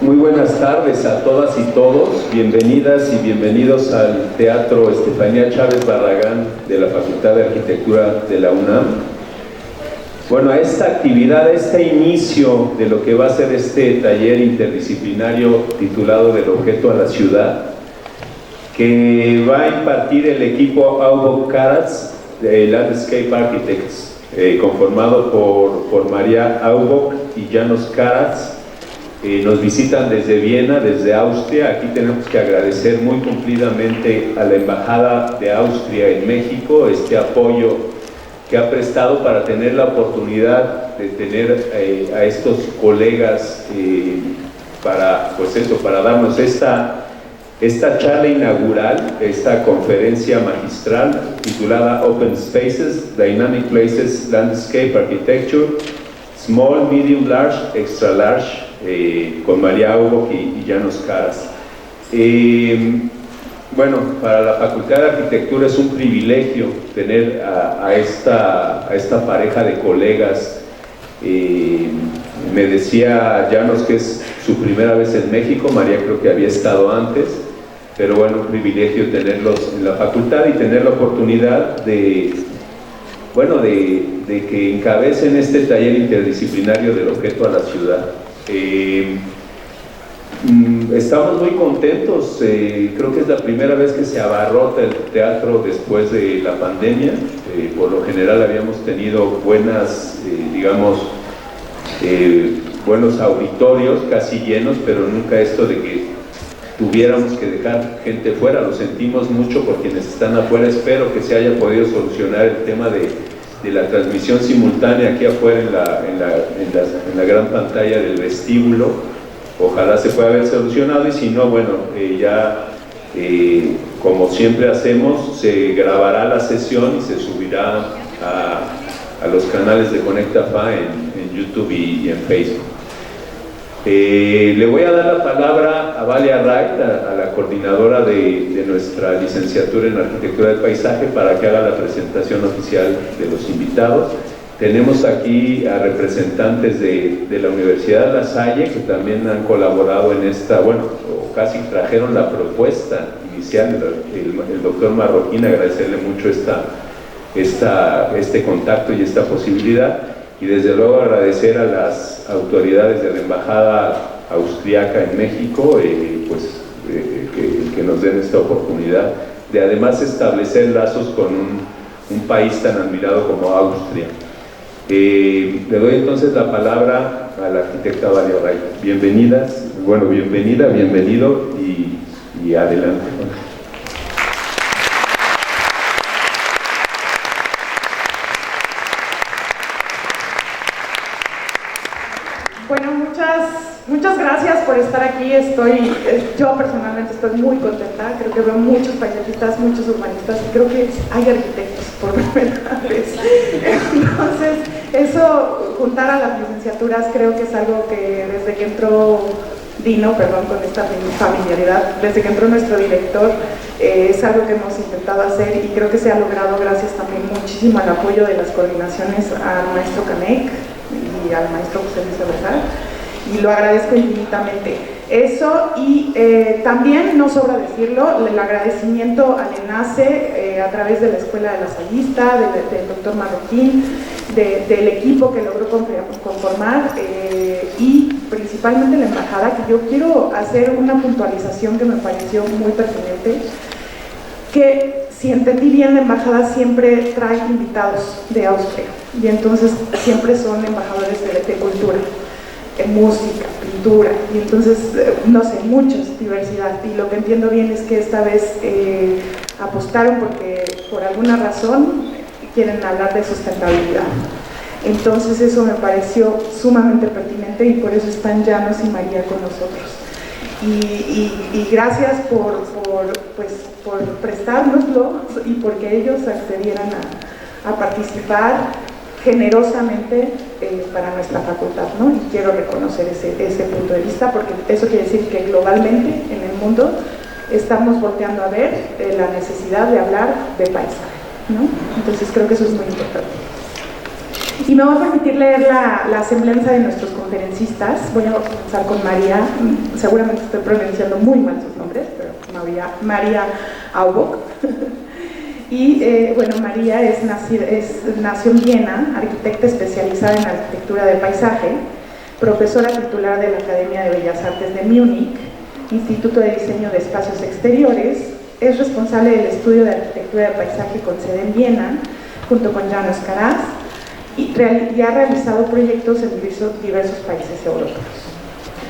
Muy buenas tardes a todas y todos, bienvenidas y bienvenidos al Teatro Estefanía Chávez Barragán de la Facultad de Arquitectura de la UNAM. Bueno, a esta actividad, a este inicio de lo que va a ser este taller interdisciplinario titulado Del objeto a la ciudad, que va a impartir el equipo Aubock Karasz de Landscape Architects, conformado por María Aubock y Jonas Karasz. Nos visitan desde Viena, desde Austria. Aquí tenemos que agradecer muy cumplidamente a la Embajada de Austria en México este apoyo que ha prestado para tener la oportunidad de tener a estos colegas para darnos esta charla inaugural, esta conferencia magistral titulada Open Spaces, Dynamic Places, Landscape Architecture, Small, Medium, Large, Extra Large, con María Aubock y Jonas Karasz. Bueno, para la Facultad de Arquitectura es un privilegio tener a esta pareja de colegas. Me decía Jonas que es su primera vez en México, María creo que había estado antes, pero bueno, un privilegio tenerlos en la facultad y tener la oportunidad de que encabecen este taller interdisciplinario del objeto a la ciudad. Estamos muy contentos, creo que es la primera vez que se abarrota el teatro después de la pandemia. Por lo general habíamos tenido buenos auditorios, casi llenos, pero nunca esto de que tuviéramos que dejar gente fuera. Lo sentimos mucho por quienes están afuera. Espero que se haya podido solucionar el tema de la transmisión simultánea aquí afuera en la gran pantalla del vestíbulo. Ojalá se pueda haber solucionado, y si no, bueno, como siempre hacemos, se grabará la sesión y se subirá a los canales de Conecta.fa en YouTube y en Facebook. Le voy a dar la palabra a Valia Wright, a la coordinadora de nuestra licenciatura en Arquitectura del Paisaje, para que haga la presentación oficial de los invitados. Tenemos aquí a representantes de la Universidad La Salle, que también han colaborado en esta, o casi trajeron la propuesta inicial, el doctor Marroquín, agradecerle mucho este contacto y esta posibilidad. Y desde luego agradecer a las autoridades de la Embajada Austriaca en México que nos den esta oportunidad de además establecer lazos con un país tan admirado como Austria. Le doy entonces la palabra a la arquitecta Valia Wright. Bienvenida, bienvenido y adelante. Bueno, muchas gracias por estar aquí. Yo personalmente estoy muy contenta. Creo que veo muchos paisajistas, muchos urbanistas, y creo que hay arquitectos por primera vez. Entonces, eso, juntar a las licenciaturas, creo que es algo que desde que entró con esta familiaridad, desde que entró nuestro director, es algo que hemos intentado hacer, y creo que se ha logrado gracias también muchísimo al apoyo de las coordinaciones al maestro Canek y al maestro José Luis Abezar, y lo agradezco infinitamente. Eso, y también, no sobra decirlo, el agradecimiento al ENACE a través de la Escuela de la Lasallista, del doctor Marroquín, del equipo que logró conformar, y principalmente la Embajada, que yo quiero hacer una puntualización que me pareció muy pertinente, que si entendí bien, la Embajada siempre trae invitados de Austria, y entonces siempre son embajadores de cultura, música, pintura, y entonces, no sé, muchos, diversidad. Y lo que entiendo bien es que esta vez apostaron porque por alguna razón quieren hablar de sustentabilidad. Entonces eso me pareció sumamente pertinente, y por eso están Jonas y María con nosotros. Y gracias por prestárnoslo, y porque ellos accedieran a participar generosamente para nuestra facultad, ¿no? Y quiero reconocer ese punto de vista, porque eso quiere decir que globalmente en el mundo estamos volteando a ver la necesidad de hablar de paisaje, ¿no? Entonces creo que eso es muy importante. Y me voy a permitir leer la semblanza de nuestros conferencistas. Voy a comenzar con María, seguramente estoy pronunciando muy mal sus nombres, pero María Aubock. Y bueno, María nació en Viena, arquitecta especializada en arquitectura de paisaje, profesora titular de la Academia de Bellas Artes de Múnich, Instituto de Diseño de Espacios Exteriores, es responsable del estudio de arquitectura de paisaje con sede en Viena, junto con Jonas Karasz, y ha realizado proyectos en diversos países europeos.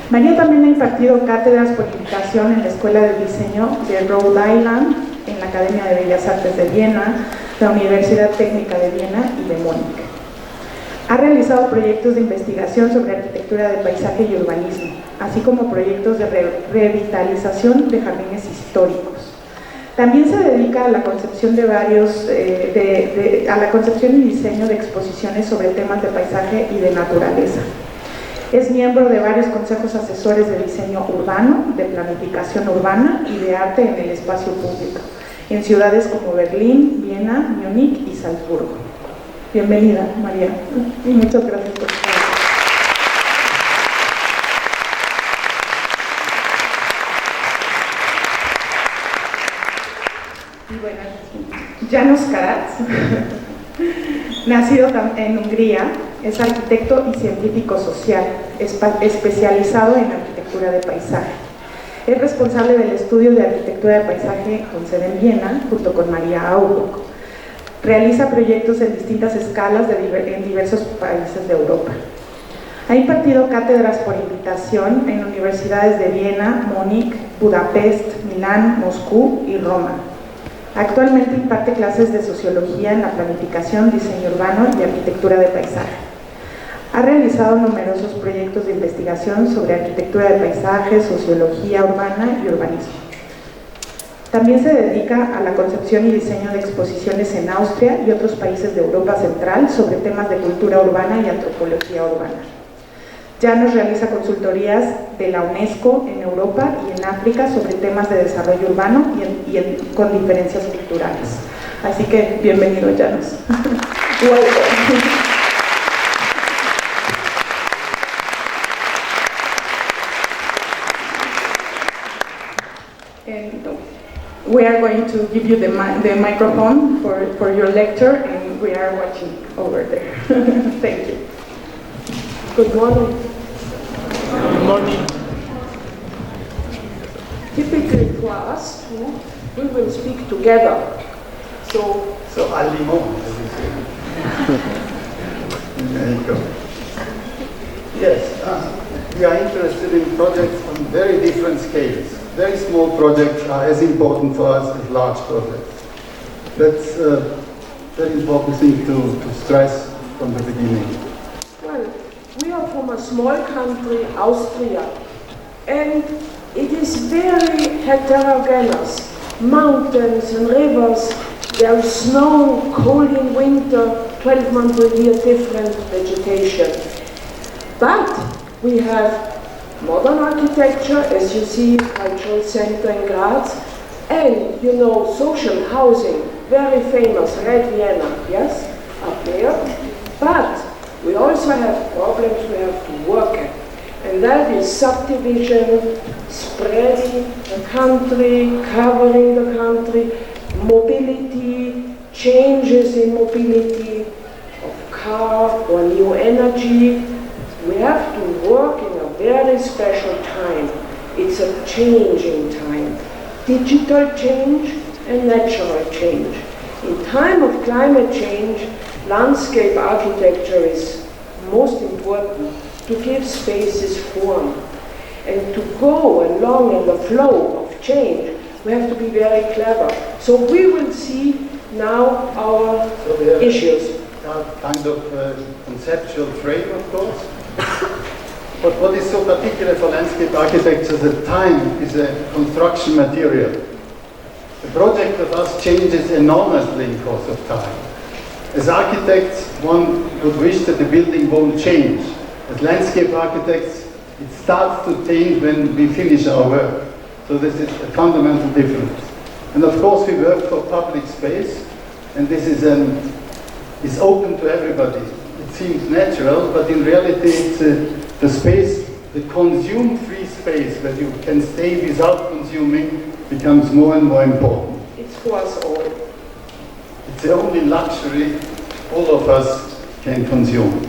María también ha impartido cátedras por invitación en la Escuela de Diseño de Rhode Island, en la Academia de Bellas Artes de Viena, la Universidad Técnica de Viena y de Múnich. Ha realizado proyectos de investigación sobre arquitectura de paisaje y urbanismo, así como proyectos de revitalización de jardines históricos. También se dedica a la concepción de a la concepción y diseño de exposiciones sobre temas de paisaje y de naturaleza. Es miembro de varios consejos asesores de diseño urbano, de planificación urbana y de arte en el espacio público, en ciudades como Berlín, Viena, Múnich y Salzburgo. Bienvenida, María, y muchas gracias por estar aquí. Y bueno, Jonas Karasz, nacido en Hungría, es arquitecto y científico social, especializado en arquitectura de paisaje. Es responsable del estudio de arquitectura de paisaje con sede en Viena, junto con María Aubock. Realiza proyectos en distintas escalas en diversos países de Europa. Ha impartido cátedras por invitación en universidades de Viena, Múnich, Budapest, Milán, Moscú y Roma. Actualmente imparte clases de sociología en la planificación, diseño urbano y arquitectura de paisaje. Ha realizado numerosos proyectos de investigación sobre arquitectura de paisaje, sociología urbana y urbanismo. También se dedica a la concepción y diseño de exposiciones en Austria y otros países de Europa Central sobre temas de cultura urbana y antropología urbana. Ya nos realiza consultorías de la UNESCO en Europa y en África sobre temas de desarrollo urbano con diferencias culturales. Así que, bienvenido, Jonas. We are going to give you the microphone for your lecture, and we are watching over there. Thank you. Good morning. Good morning. Typically for us two, we will speak together. So allemand, as you say. In Mexico. Yes, we are interested in projects on very different scales. Very small projects are as important for us as large projects. That's a very important thing to stress from the beginning. Well, we are from a small country, Austria, and it is very heterogeneous. Mountains and rivers, there is snow, cold in winter, 12 months a year, different vegetation. But we have modern architecture, as you see, cultural center in Graz, and, you know, social housing, very famous, Red Vienna, yes, up there. But we also have problems we have to work at, and that is subdivision, spreading the country, covering the country, mobility, changes in mobility of car or new energy. We have to work in a very special time. It's a changing time. Digital change and natural change. In time of climate change, landscape architecture is most important to give spaces form. And to go along in the flow of change, we have to be very clever. So we will see now our issues. Kind of conceptual frame, of course. But what is so particular for landscape architecture is that time is a construction material. The project of us changes enormously in course of time. As architects, one would wish that the building won't change. As landscape architects, it starts to change when we finish our work. So this is a fundamental difference. And of course we work for public space, and this is open to everybody. It's seems natural, but in reality it's the space, the consume-free space where you can stay without consuming becomes more and more important. It's for us all. It's the only luxury all of us can consume.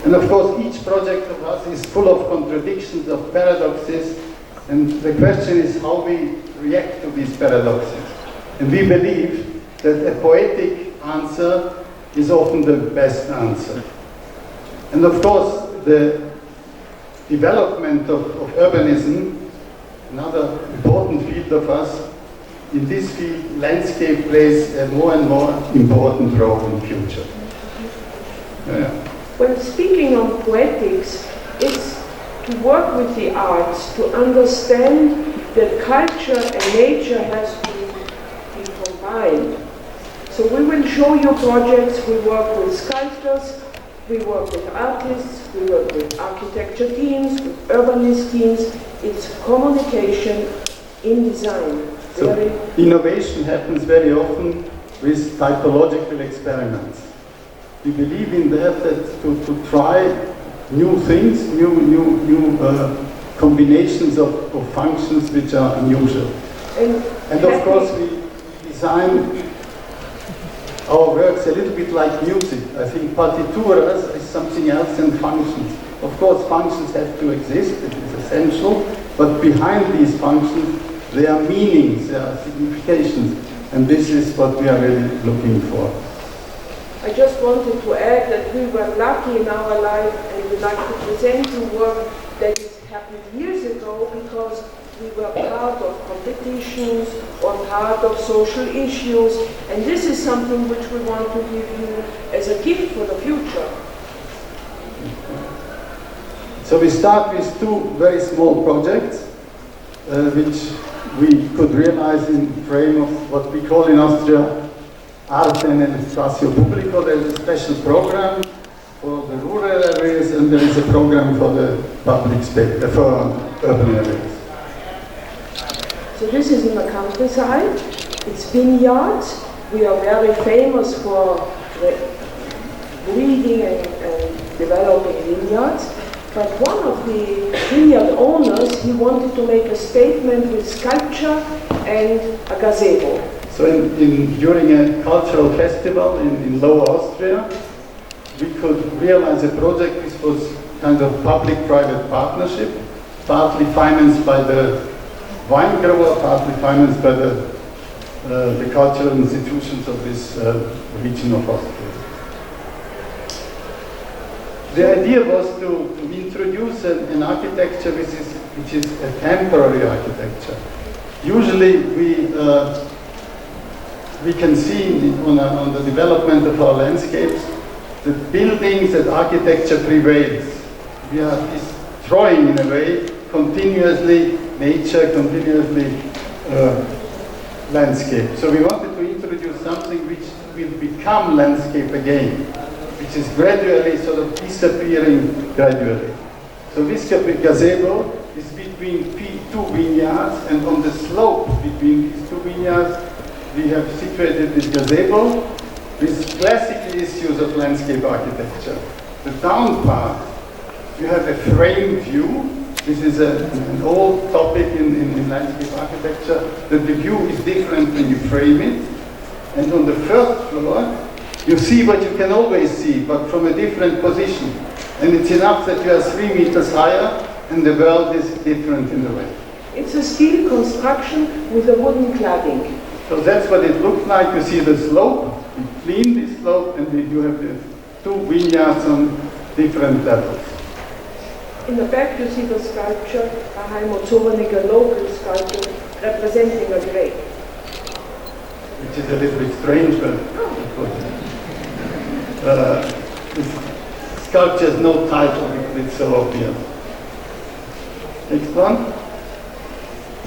And of course, each project of us is full of contradictions, of paradoxes, and the question is how we react to these paradoxes. And we believe that a poetic answer is often the best answer. And of course, the development of urbanism, another important field of us, in this field, landscape plays a more and more important role in the future. Yeah. When speaking of poetics, it's to work with the arts, to understand that culture and nature has to be combined. So we will show you projects. We work with sculptors, we work with artists, we work with architecture teams, with urbanist teams. It's communication in design. So innovation happens very often with typological experiments. We believe in that to try new things, new combinations of functions which are unusual. And of course we design our works a little bit like music. I think partituras is something else than functions. Of course functions have to exist, it is essential, but behind these functions there are meanings, there are significations, and this is what we are really looking for. I just wanted to add that we were lucky in our life, and we'd like to present you work that has happened years ago because we were part of competitions or part of social issues, and this is something which we want to give you as a gift for the future. So we start with two very small projects, which we could realize in the frame of what we call in Austria Arte nel Spazio Pubblico. There is a special program for the rural areas and there is a program for the public space, for urban areas. So this is in the countryside. It's vineyards. We are very famous for breeding and developing vineyards. But one of the vineyard owners, he wanted to make a statement with sculpture and a gazebo. So during a cultural festival in Lower Austria, we could realize a project which was kind of public-private partnership, partly financed by the wine grower, partly financed by the cultural institutions of this region of Austria. The idea was to introduce an architecture which is a temporary architecture. Usually we can see on the development of our landscapes that buildings and architecture prevails. We are destroying in a way continuously nature, continuously landscape. So we wanted to introduce something which will become landscape again, which is gradually sort of disappearing gradually. So this gazebo is between two vineyards, and on the slope between these two vineyards we have situated this gazebo with classical issues of landscape architecture. The down part, you have a frame view. This is an old topic in landscape architecture, that the view is different when you frame it. And on the first floor, you see what you can always see, but from a different position. And it's enough that you are 3 meters higher, and the world is different in a way. It's a steel construction with a wooden cladding. So that's what it looks like. You see the slope, you clean this slope, and you have the two vineyards on different levels. In the back you see the sculpture, a Heimotzorenig, local sculpture representing a grape. Which is a little bit strange, but sculpture has no title because it's so obvious. Next one.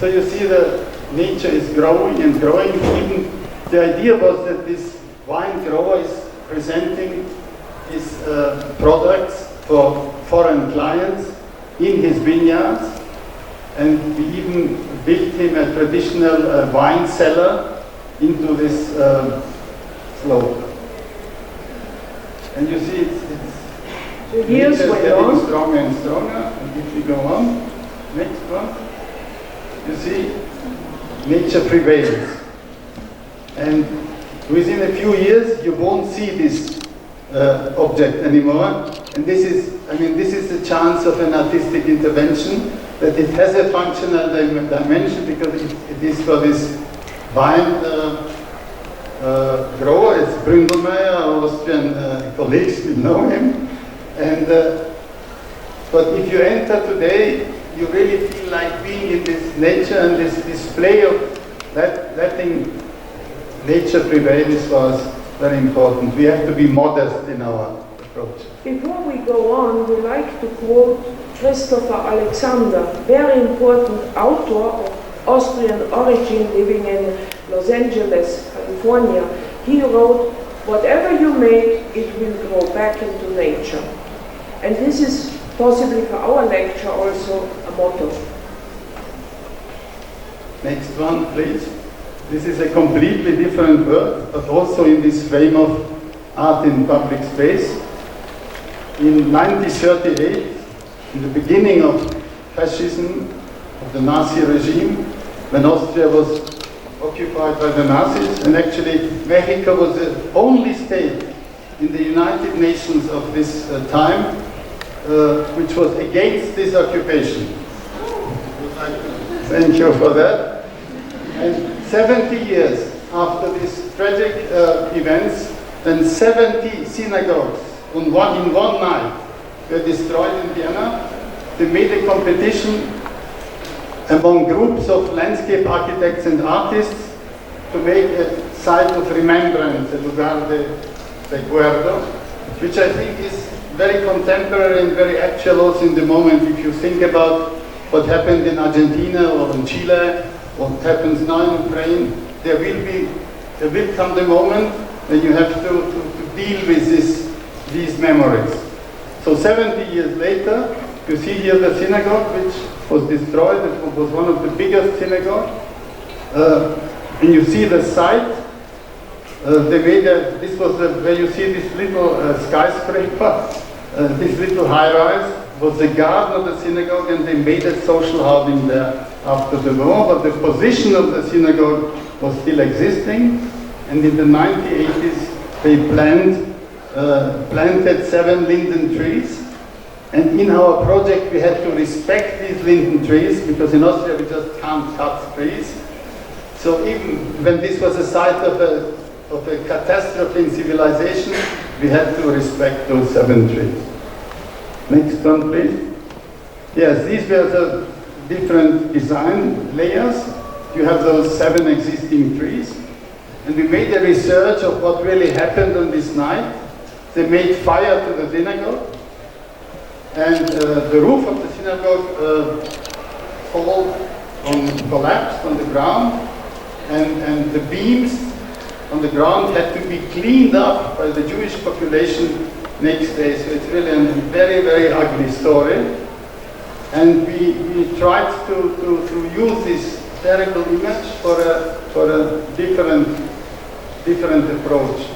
So you see the nature is growing and growing. Even the idea was that this wine grower is presenting his products for foreign clients in his vineyards, and we even built him a traditional wine cellar into this slope. And you see it's The years nature is went getting on. stronger and stronger. And if we go on, next one, you see, nature prevails. And within a few years, you won't see this object anymore. And this is, I mean, this is the chance of an artistic intervention, that it has a functional dimension, because it is for this vine grower. It's Bründelmeier, our Austrian colleagues will know him. And but if you enter today, you really feel like being in this nature, and this display of letting nature prevail is for us very important. We have to be modest in our approach. Before we go on, we like to quote Christopher Alexander, very important author of Austrian origin living in Los Angeles, California. He wrote, "Whatever you make, it will grow back into nature." And this is possibly for our lecture also a motto. Next one, please. This is a completely different work, but also in this frame of art in public space. In 1938, in the beginning of fascism, of the Nazi regime, when Austria was occupied by the Nazis, and actually Mexico was the only state in the United Nations of this time which was against this occupation. Thank you for that. And 70 years after these tragic events, then 70 synagogues in one night were destroyed in Vienna. They made a competition among groups of landscape architects and artists to make a site of remembrance, a lugar de recuerdo, which I think is very contemporary and very actual also in the moment. If you think about what happened in Argentina or in Chile, what happens now in Ukraine, there will come the moment when you have to deal with these memories. So 70 years later, you see here the synagogue which was destroyed. It was one of the biggest synagogues. And you see the site. They made this was where you see this little skyscraper, this little high-rise was the garden of the synagogue, and they made a social housing there after the war, but the position of the synagogue was still existing, and in the 1980s they planted 7 linden trees, and in our project we had to respect these linden trees, because in Austria we just can't cut trees. So even when this was a site of a catastrophe in civilization, we had to respect those 7 trees. Next one, please. Yes, these were the different design layers. You have those 7 existing trees. And we made a research of what really happened on this night. They made fire to the synagogue. And the roof of the synagogue collapsed on the ground. And the beams on the ground had to be cleaned up by the Jewish population next day. So it's really a very, very ugly story. And we tried to use this terrible image for a different approach.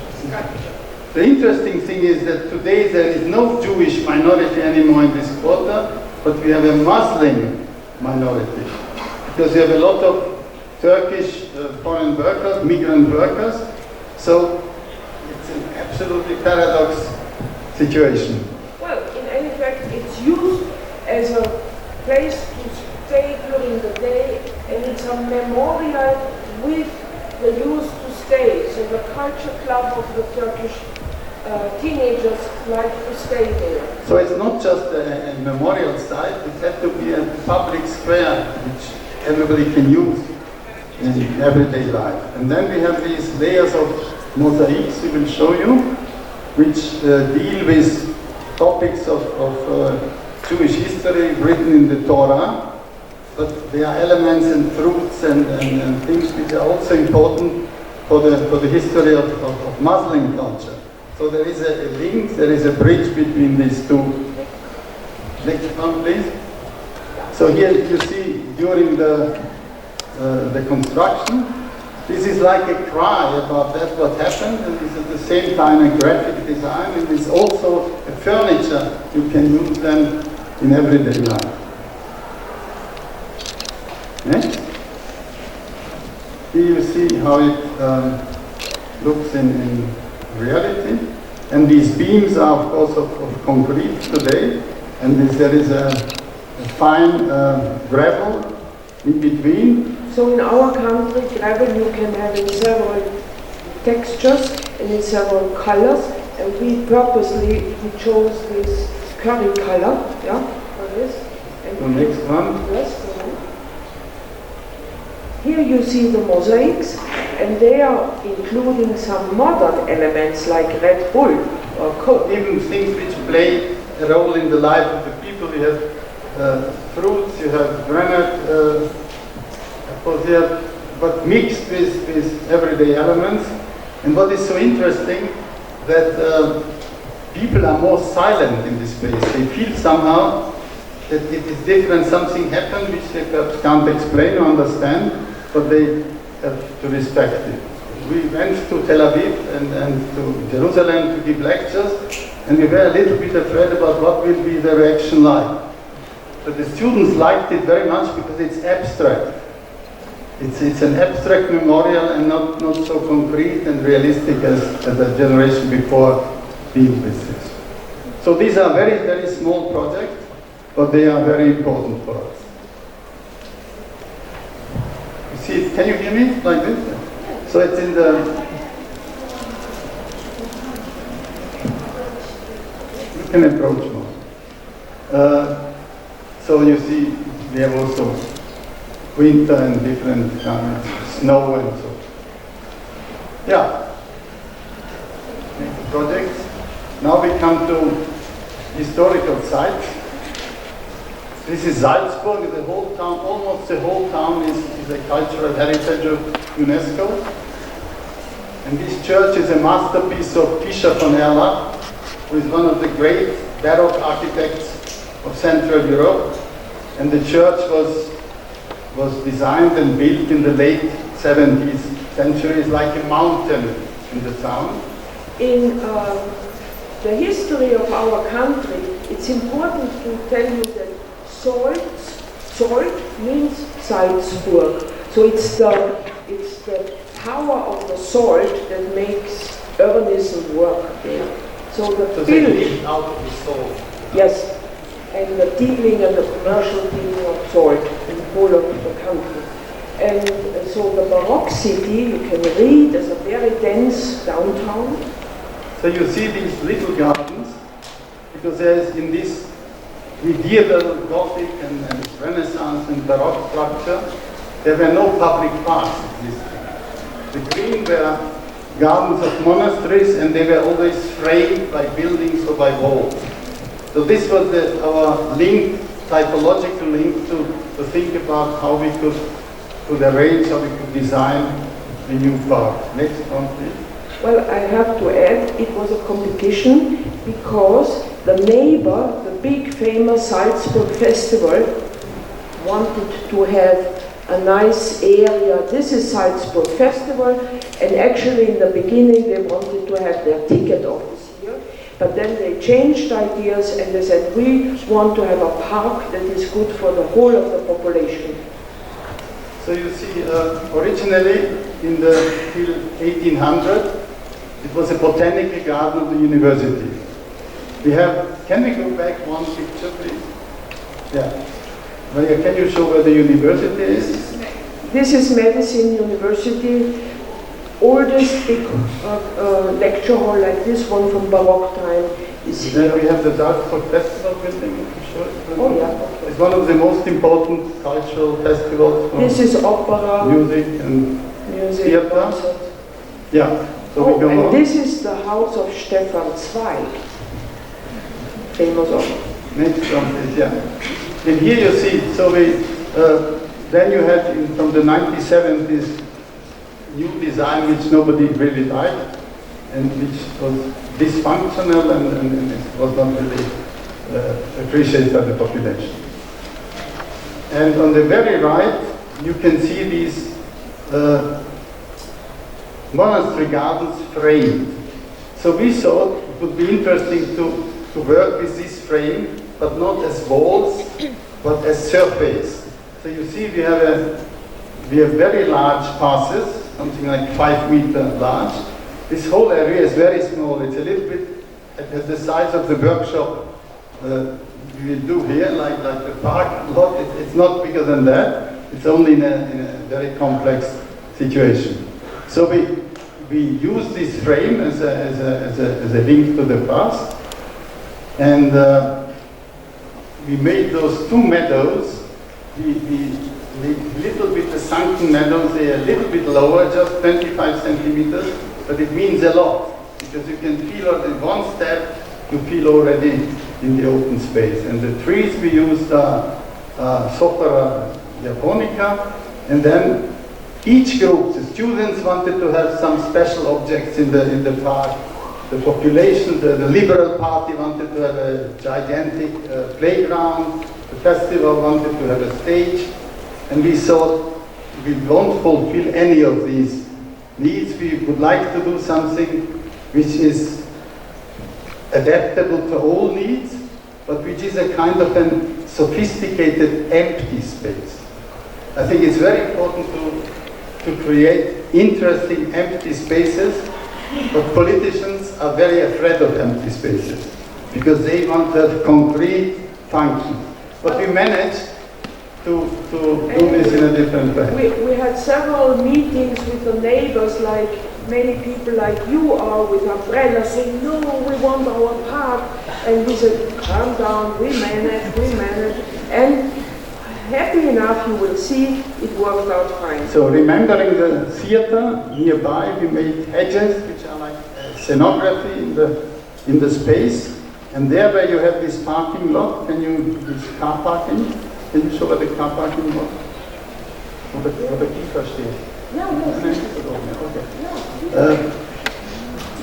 The interesting thing is that today there is no Jewish minority anymore in this quarter, but we have a Muslim minority. Because we have a lot of Turkish foreign workers, migrant workers, so it's an absolutely paradox situation. Well, in any fact, it's used as a place to stay during the day, and it's a memorial with the youth to stay. So the culture club of the Turkish teenagers like to stay there. So it's not just a memorial site, it had to be a public square which everybody can use in everyday life. And then we have these layers of mosaics we will show you, which deal with topics of Jewish history written in the Torah, but there are elements and truths and things which are also important for the history of Muslim culture. So there is a link, there is a bridge between these two. Next one, please. So here you see during the construction, This is like a cry about that what happened, and it's at the same time a graphic design, and it's also a furniture you can use then in everyday life. Next. Here you see how it looks in reality. And these beams are of course of concrete today, and there is a fine gravel in between. So in our country, gravel you can have in several textures and in several colors, and we purposely chose this curry color, yeah, for this. And the next one. Yes, here you see the mosaics, and they are including some modern elements like Red Bull or Coke. Even things which play a role in the life of the people. You have fruits, you have granite, but mixed with everyday elements. And what is so interesting, that people are more silent in this place. They feel somehow that it is different, something happened which they perhaps can't explain or understand, but they have to respect it. We went to Tel Aviv and to Jerusalem to give lectures, and we were a little bit afraid about what will be the reaction like. But the students liked it very much because it's abstract. It's an abstract memorial and not so concrete and realistic as the generation before dealt with this. So these are very, very small projects, but they are very important for us. You see, can you hear me like this? So it's in the... You can approach more. So you see, we have also winter and different snow and so. Yeah. Next projects. Now we come to historical sites. This is Salzburg. The whole town, almost the whole town is a cultural heritage of UNESCO. And this church is a masterpiece of Fischer von Erlach, who is one of the great Baroque architects of Central Europe. And the church was designed and built in the late 70th century. It's like a mountain in the town. In the history of our country, it's important to tell you that salt means Salzburg. So it's the power of the salt that makes urbanism work there. So the building out of the salt. Yes. And the dealing and the commercial dealing of salt in the whole of the country. And so the Baroque city, you can read, is a very dense downtown. So you see these little gardens, because there's in this medieval Gothic and Renaissance and Baroque structure, there were no public parks existing. The green were gardens of monasteries, and they were always framed by buildings or by walls. So this was our link, typological link to think about how we could arrange, how we could design a new park. Next one, please. Well, I have to add, it was a competition because the neighbor, the big famous Salzburg festival, wanted to have a nice area. This is Salzburg festival, and actually in the beginning they wanted to have their ticket office here. But then they changed ideas and they said, we want to have a park that is good for the whole of the population. So you see, originally in the 1800, it was a botanical garden of the university. Can we go back one picture, please? Yeah. Maria, can you show where the university is? This is Medicine University. Oldest big lecture hall like this one from Baroque time is here. Then we have the Salzburg Festival building. Oh yeah. Okay. It's one of the most important cultural festivals. This is opera, music and theater. Concert. Yeah. So we go and on. this is the house of Stefan Zweig, famous opera. Next one is, yeah. And here you see, so then you had from the 1970s new design which nobody really liked and which was dysfunctional and it was not really appreciated by the population. And on the very right you can see these monastery gardens framed. So we thought it would be interesting to work with this frame, but not as walls, but as surface. So you see we have very large passes, something like 5 meters large. This whole area is very small. It's a little bit at the size of the workshop we do here, like the park lot. It's not bigger than that. It's only in a very complex situation. So we use this frame as a link to the past, and we made those 2 meadows. We little bit the sunken meadows, they are a little bit lower, just 25 centimeters, but it means a lot, because you can feel in one step, you feel already in the open space. And the trees we used are Sophora japonica, and then each group, the students wanted to have some special objects in the park. The population, the Liberal Party wanted to have a gigantic playground. The festival wanted to have a stage. And we thought we won't fulfill any of these needs. We would like to do something which is adaptable to all needs, but which is a kind of a sophisticated empty space. I think it's very important to create interesting empty spaces, but politicians are very afraid of empty spaces because they want to have concrete function. But we managed to do this in a different way. We had several meetings with the neighbors, like many people like you are, with umbrellas saying, no, we want our park. And we said, calm down, we manage. And happy enough, you will see, it worked out fine. So remembering the theater nearby, we made hedges, which are like scenography in the space. And there where you have this parking lot, this car parking, can you show where the car parking was? Wo der Kiefer steht. Yeah, okay.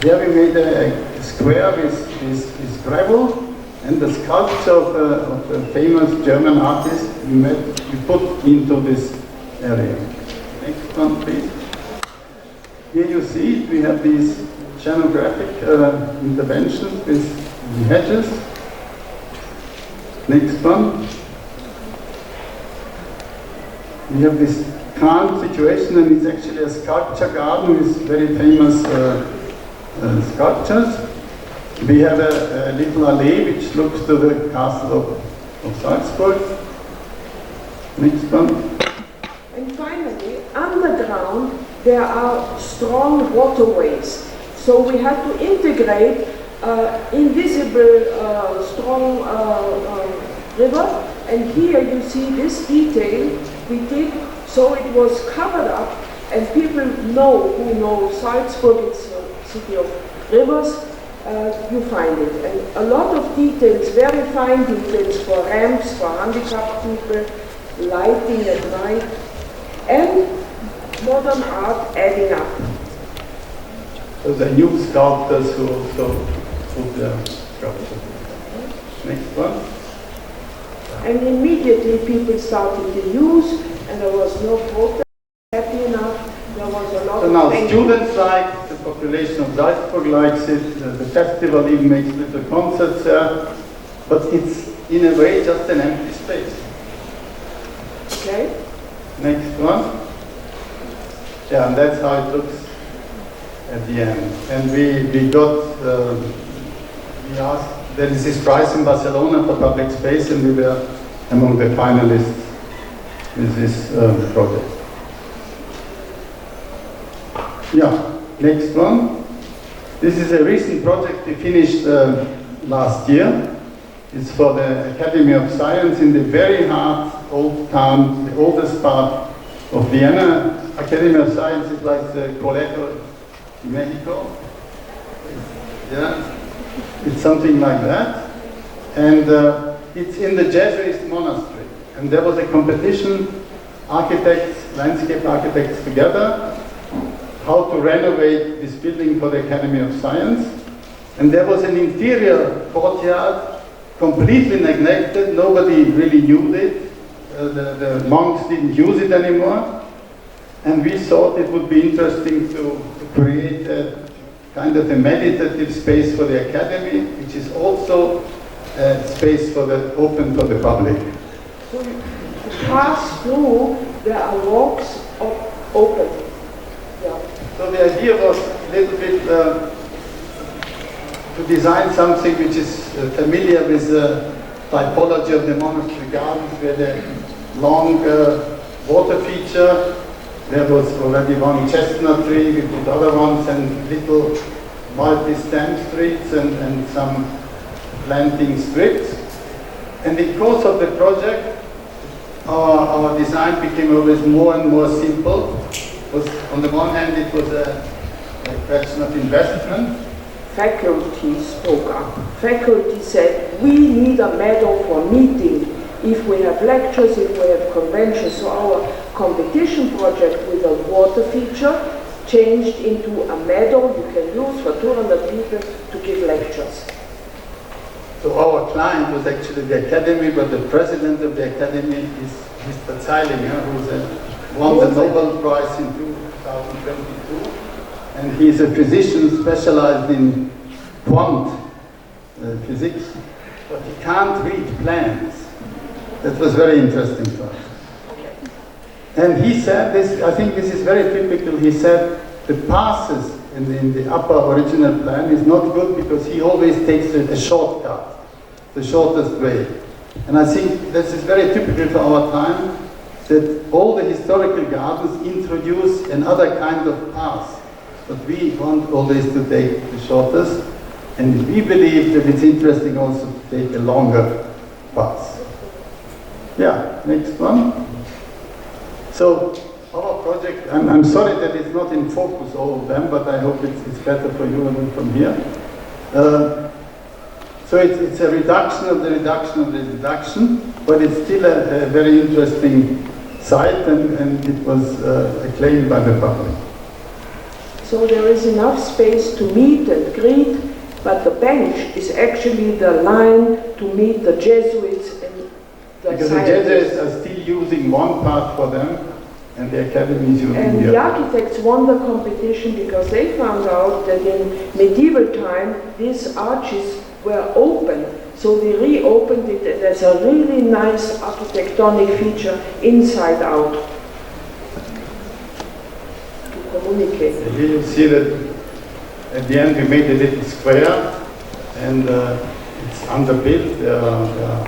There we made a square with gravel, and the sculpture of a famous German artist we put into this area. Next one, please. Here you see we have these scenographic interventions with hedges. Next one. We have this calm situation, and it's actually a sculpture garden with very famous sculptures. We have a little alley which looks to the castle of Salzburg. Next one. And finally, underground, there are strong waterways. So we had to integrate invisible strong river. And here you see this detail we did, so it was covered up, and people who know Salzburg, it's a city of rivers, you find it. And a lot of details, very fine details for ramps, for handicapped people, lighting at night, and modern art adding up. So the new sculptors who also put their sculpture. Next one. And immediately people started to use, and there was no protest. Happy enough, there was a lot so of now students like, the population of Salzburg likes it, the festival even makes little concerts there, but it's in a way just an empty space. Okay. Next one. Yeah, and that's how it looks at the end. And we got, we asked, there is this prize in Barcelona for public space, and we were among the finalists with this project. Yeah, next one. This is a recent project we finished last year. It's for the Academy of Science in the very heart, old town, the oldest part of Vienna. Academy of Science is like the Colegio in Mexico. Yeah. It's something like that, and it's in the Jesuit monastery. And there was a competition, architects, landscape architects together, how to renovate this building for the Academy of Science. And there was an interior courtyard, completely neglected, nobody really knew it. The monks didn't use it anymore. And we thought it would be interesting to create a kind of a meditative space for the academy, which is also a space for open for the public. So you pass through, there are walks open. Yeah. So the idea was a little bit to design something which is familiar with the typology of the monastery gardens, where the long water feature, there was already one chestnut tree, we put other ones, and little multi-stem streets and some planting strips. And in the course of the project, our design became always more and more simple. On the one hand, it was a question of investment. Faculty spoke up. Faculty said, we need a meadow for meeting. If we have lectures, if we have conventions, so our competition project with a water feature changed into a meadow you can use for 200 people to give lectures. So our client was actually the academy, but the president of the academy is Mr. Zeilinger, who won the Nobel Prize in 2022. And he's a physician specialized in quant physics, but he can't read plans. That was very interesting for us. And he said this, I think this is very typical, he said the passes in the upper original plan is not good because he always takes a shortcut, the shortest way. And I think this is very typical for our time, that all the historical gardens introduce another kind of path. But we want always to take the shortest, and we believe that it's interesting also to take a longer path. Yeah, next one. So our project, I'm sorry that it's not in focus, all of them, but I hope it's better for you than from here. So it's a reduction of the reduction of the reduction, but it's still a very interesting site, and it was acclaimed by the public. So there is enough space to meet and greet, but the bench is actually the line to meet the Jesuits and the because the Jesuits are still using one part for them, and the academy is using and the architects won the competition because they found out that in medieval time these arches were open, so they reopened it, and there's a really nice architectonic feature inside out to communicate. Here you see that at the end we made a little square, and it's underbuilt. There are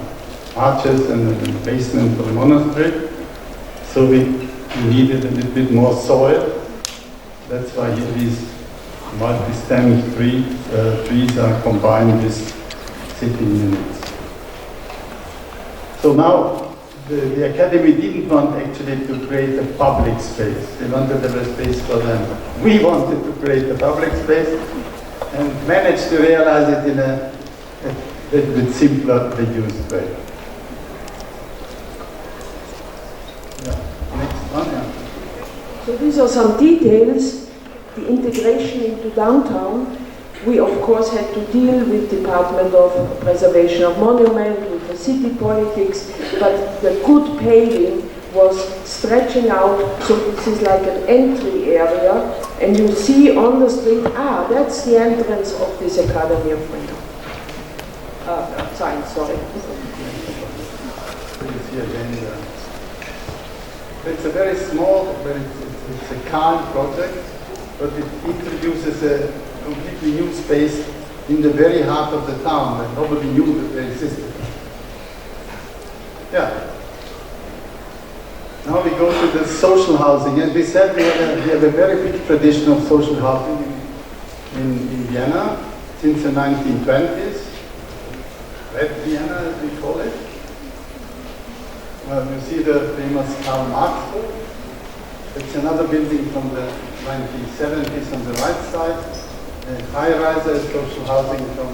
arches and a basement for the monastery, so we needed a little bit more soil. That's why here these multi-stemmed trees are combined with sitting units. So now the academy didn't want actually to create a public space. They wanted to have a space for them. We wanted to create a public space and managed to realize it in a little bit simpler, reduced way. Next one, yeah. So these are some details. The integration into downtown. We of course had to deal with Department of Preservation of Monument, with the city politics, but the good paving was stretching out, so this is like an entry area, and you see on the street, that's the entrance of this Academy of Science, sorry. You see again, it's a very small, it's a calm project, but it introduces a completely new space in the very heart of the town that nobody knew that they existed. Yeah. Now we go to the social housing, and we said we have a very big tradition of social housing in Vienna since the 1920s. Red Vienna, as we call it. You see the famous Karl Marx book. It's another building from the 1970s on the right side. High-rise social housing from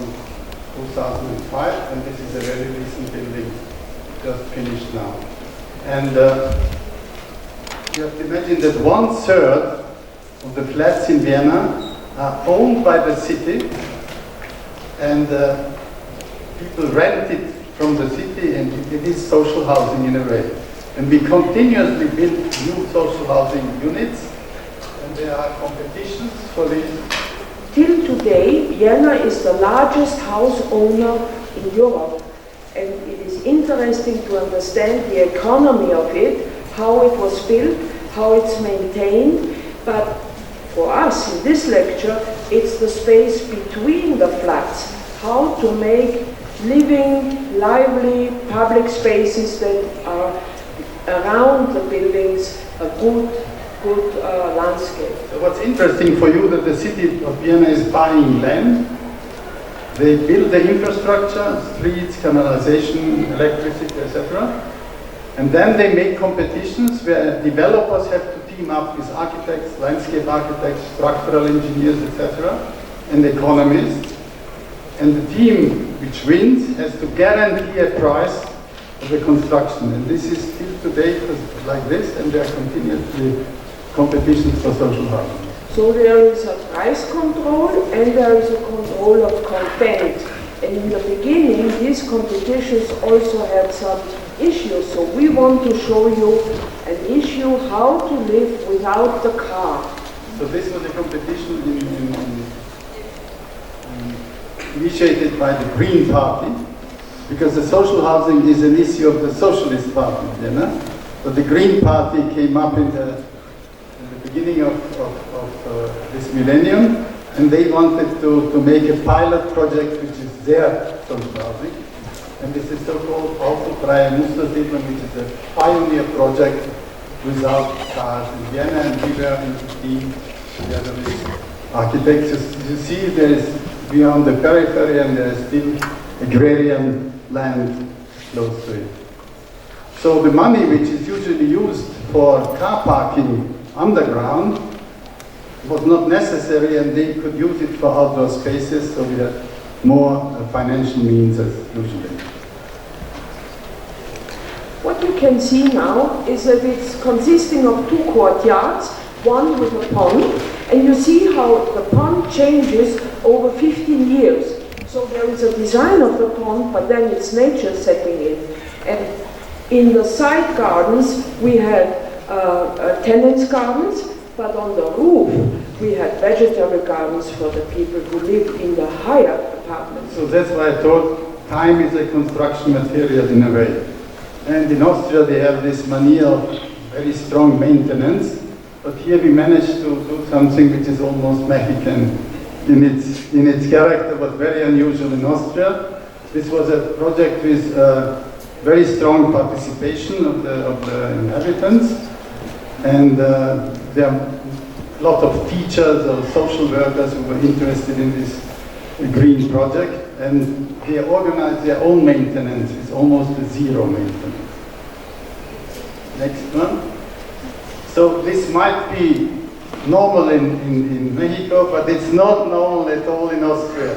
2005, and this is a very recent building, just finished now. And you have to imagine that 1/3 of the flats in Vienna are owned by the city, and people rent it from the city, and it is social housing in a way. And we continuously build new social housing units, and And there are competitions for this. Till today, Vienna is the largest house owner in Europe, and it is interesting to understand the economy of it, how it was built, how it's maintained, but for us in this lecture, it's the space between the flats, how to make living, lively public spaces that are around the buildings a good landscape. So what's interesting for you that the city of Vienna is buying land. They build the infrastructure, streets, canalization, electricity, etc. And then they make competitions where developers have to team up with architects, landscape architects, structural engineers, etc. and economists. And the team which wins has to guarantee a price of the construction. And this is still today like this, and there are continuously competitions for social housing. So there is a price control and there is a control of content. And in the beginning, these competitions also had some issues. So we want to show you an issue how to live without the car. So this was a competition initiated by the Green Party, because the social housing is an issue of the Socialist Party, you know? But the Green Party came up in the beginning of this millennium, and they wanted to make a pilot project which is their social housing. And this is so-called Autofreie Mustersiedlung, which is a pioneer project without cars in Vienna, and we were in the team together with architects. You see, we are on the periphery, and there is still agrarian land close to it. So the money which is usually used for car parking underground was not necessary, and they could use it for outdoor spaces, so we had more financial means as usually. What you can see now is that it's consisting of two courtyards, one with a pond, and you see how the pond changes over 15 years. So there is a design of the pond, but then it's nature setting in. And in the side gardens, we had tenants' gardens, but on the roof, we had vegetable gardens for the people who lived in the higher apartments. So that's why I thought time is a construction material in a way. And in Austria, they have this mania of very strong maintenance. But here we managed to do something which is almost Mexican in its character, but very unusual in Austria. This was a project with very strong participation of the inhabitants, and there are a lot of teachers or social workers who were interested in this green project, and they organized their own maintenance. It's almost a zero maintenance. Next one. So this might be normal in Mexico, but it's not normal at all in Austria.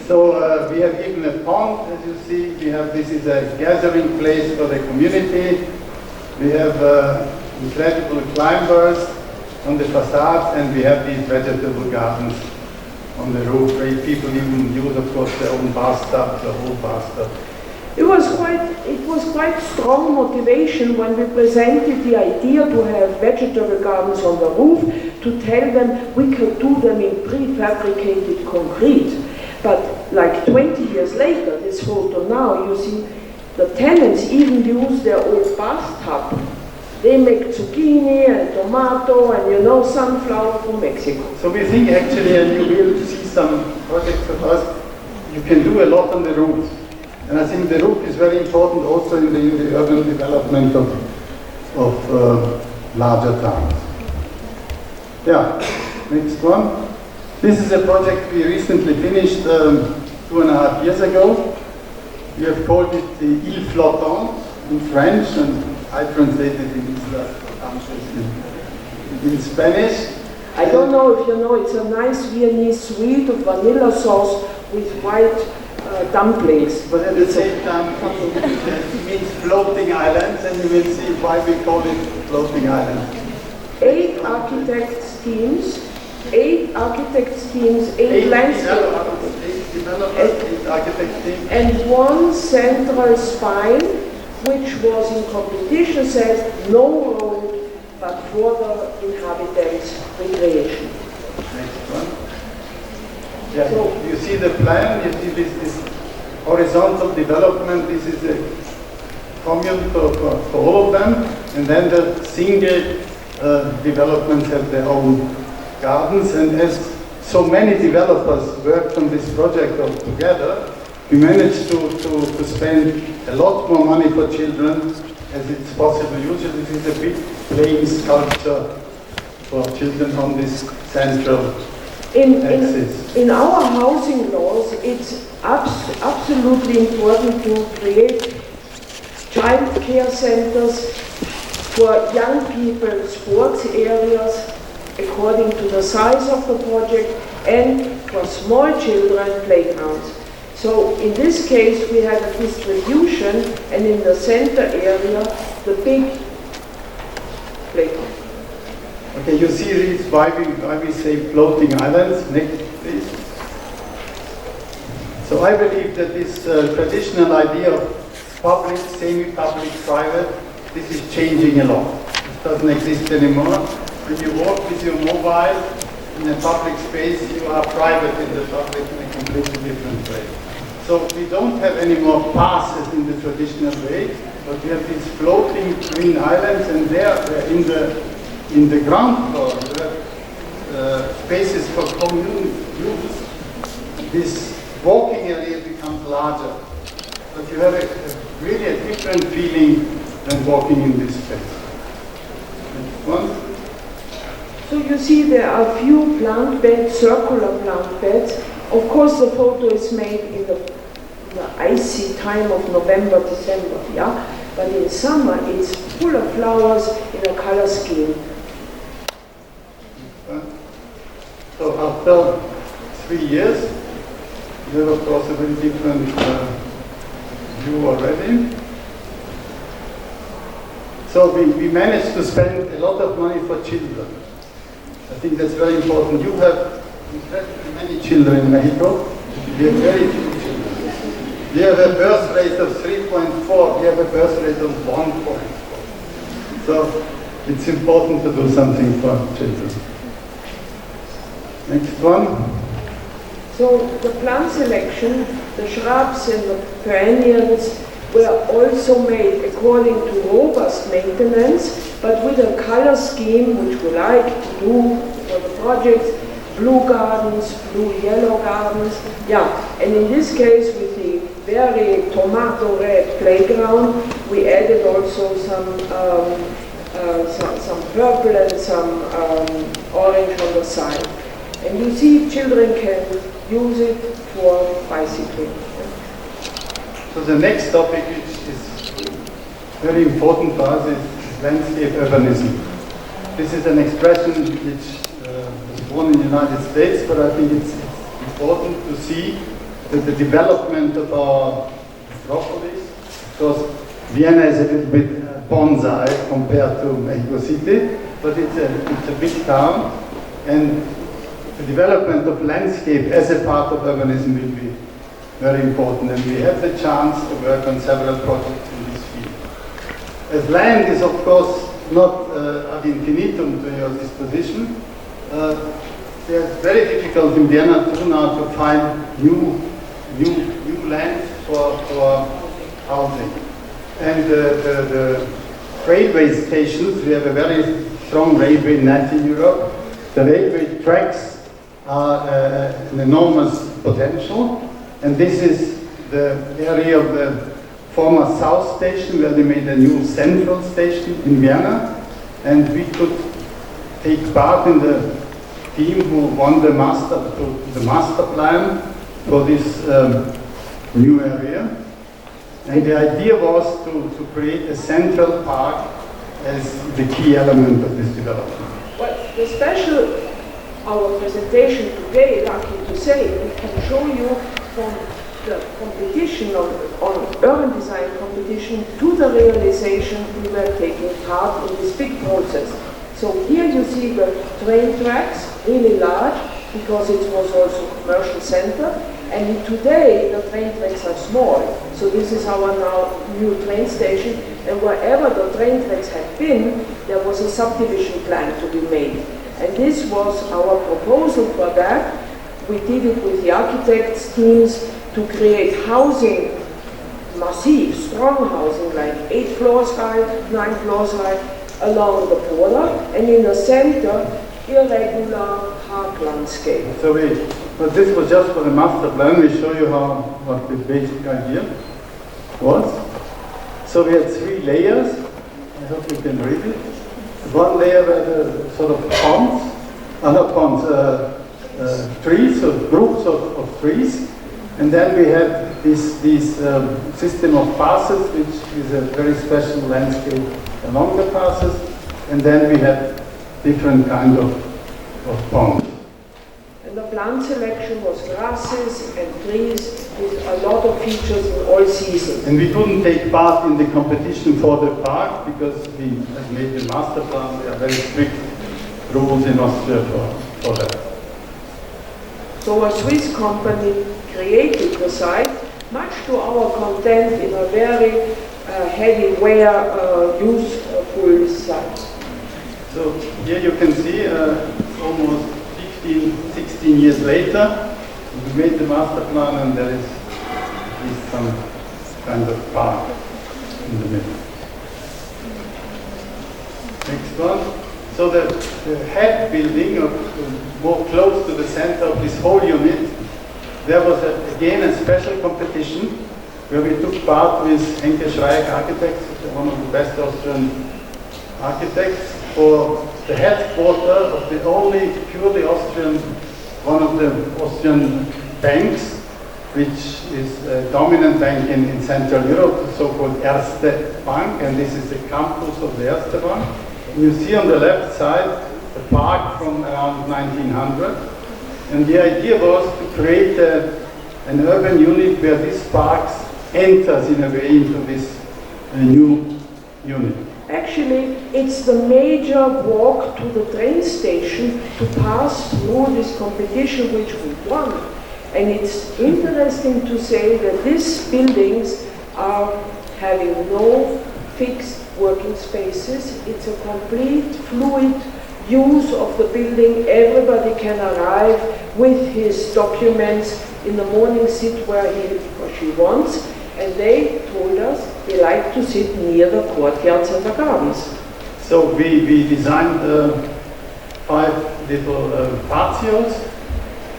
So we have even a pond, as you see. This is a gathering place for the community. We have incredible climbers on the facades, and we have these vegetable gardens on the roof, where people even use, of course, their own bathtub, the whole bathtub. It was quite strong motivation when we presented the idea to have vegetable gardens on the roof, to tell them we could do them in prefabricated concrete. But like 20 years later, this photo now, you see the tenants even use their old bathtub. They make zucchini and tomato and, sunflower from Mexico. So we think actually, and you will see some projects of us, you can do a lot on the roof. And I think the roof is very important also in the urban development of larger towns. Yeah, next one. This is a project we recently finished 2.5 years ago. We have called it the Île Flottante in French, and I translated it in Spanish. I don't know if you know, it's a nice Viennese sweet of vanilla sauce with white dumplings. But at the same time, it means floating islands, and you will see why we call it floating islands. 8 architects teams, 8 landscape architects, and one central spine, which was in competition, says no road but for the inhabitants' recreation. Next one. Yeah, so you see the plan, you see this horizontal development, this is a commune for all of them, and then the single developments have their own gardens, and as so many developers worked on this project all together, we managed to spend a lot more money for children as it's possible. Usually this is a big playing sculpture for children on this central axis. In our housing laws, it's absolutely important to create child care centers for young people, sports areas, according to the size of the project, and for small children, playgrounds. So in this case, we had a distribution, and in the center area, the big playground. Okay, you see this, why we say floating islands. Next, please. So I believe that this traditional idea of public, semi-public, private, this is changing a lot. It doesn't exist anymore. When you walk with your mobile in a public space, you are private in the public in a completely different way. So we don't have any more passes in the traditional way, but we have these floating green islands, and there in the ground floor, spaces for commune use. This walking area becomes larger, but you have really a different feeling than walking in this space. Next one. So you see there are few plant beds, circular plant beds. Of course the photo is made in the icy time of November, December, yeah? But in summer it's full of flowers in a color scheme. So after 3 years, you have of course a very different view already. So we managed to spend a lot of money for children. I think that's very important. You have many children in Mexico. We have very few children. We have a birth rate of 3.4. We have a birth rate of 1.4. So it's important to do something for children. Next one. So the plant selection, the shrubs and the perennials were also made according to robust maintenance, but with a color scheme which we like to do for the project, blue gardens, blue-yellow gardens. Yeah, and in this case with the very tomato red playground, we added also some purple and some orange on the side. And you see children can use it for bicycling. So the next topic, which is very important for us, is landscape urbanism. This is an expression which was born in the United States, but I think it's important to see that the development of our metropolis, because Vienna is a little bit bonsai compared to Mexico City, but it's a big town, and the development of landscape as a part of urbanism will be very important, and we have the chance to work on several projects in this field. As land is of course not ad infinitum to your disposition, it's very difficult in Vienna now to find new land for housing. And the railway stations, we have a very strong railway net in Europe. The railway tracks are an enormous potential. And this is the area of the former South Station, where they made a new Central Station in Vienna. And we could take part in the team who won the master plan for this new area. And the idea was to create a central park as the key element of this development. Well, the special, our presentation today, lucky to say, we can show you from the competition on urban design competition to the realization we were taking part in this big process. So here you see the train tracks, really large, because it was also a commercial center, And today the train tracks are small, so this is our now new train station, and wherever the train tracks had been, there was a subdivision plan to be made. And this was our proposal for that. We did it with the architects' teams to create housing, massive, strong housing, like 8 floors high, 9 floors high, along the border, and in the center, irregular park landscape. So but this was just for the master plan. We show you what the basic idea was. So we had 3 layers. I hope you can read it. One layer were the sort of ponds, not ponds, trees, so groups of trees. And then we had this system of passes, which is a very special landscape along the passes. And then we had different kind of ponds. And the plant selection was grasses and trees with a lot of features in all seasons. And we couldn't take part in the competition for the park because we had made the master plan. There are very strict rules in Austria for that. So a Swiss company created the site, much to our content, in a very heavy wear, useful site. So here you can see almost 16 years later, we made the master plan, and there is at least some kind of park in the middle. Next one. So the head building, or more close to the center of this whole unit, there was again a special competition where we took part with Henke Schreieck Architects, one of the best Austrian architects, for the headquarters of the only purely Austrian, one of the Austrian banks, which is a dominant bank in Central Europe, the so-called Erste Bank, and this is the campus of the Erste Bank. And you see on the left side the park from around 1900, and the idea was to create an urban unit where this park enters in a way into this new unit. Actually, it's the major walk to the train station to pass through this competition which we won. And it's interesting to say that these buildings are having no fixed working spaces. It's a complete fluid use of the building. Everybody can arrive with his documents in the morning, sit where he or she wants. And they told us they like to sit near the courtyards and the gardens. So we designed 5 little patios.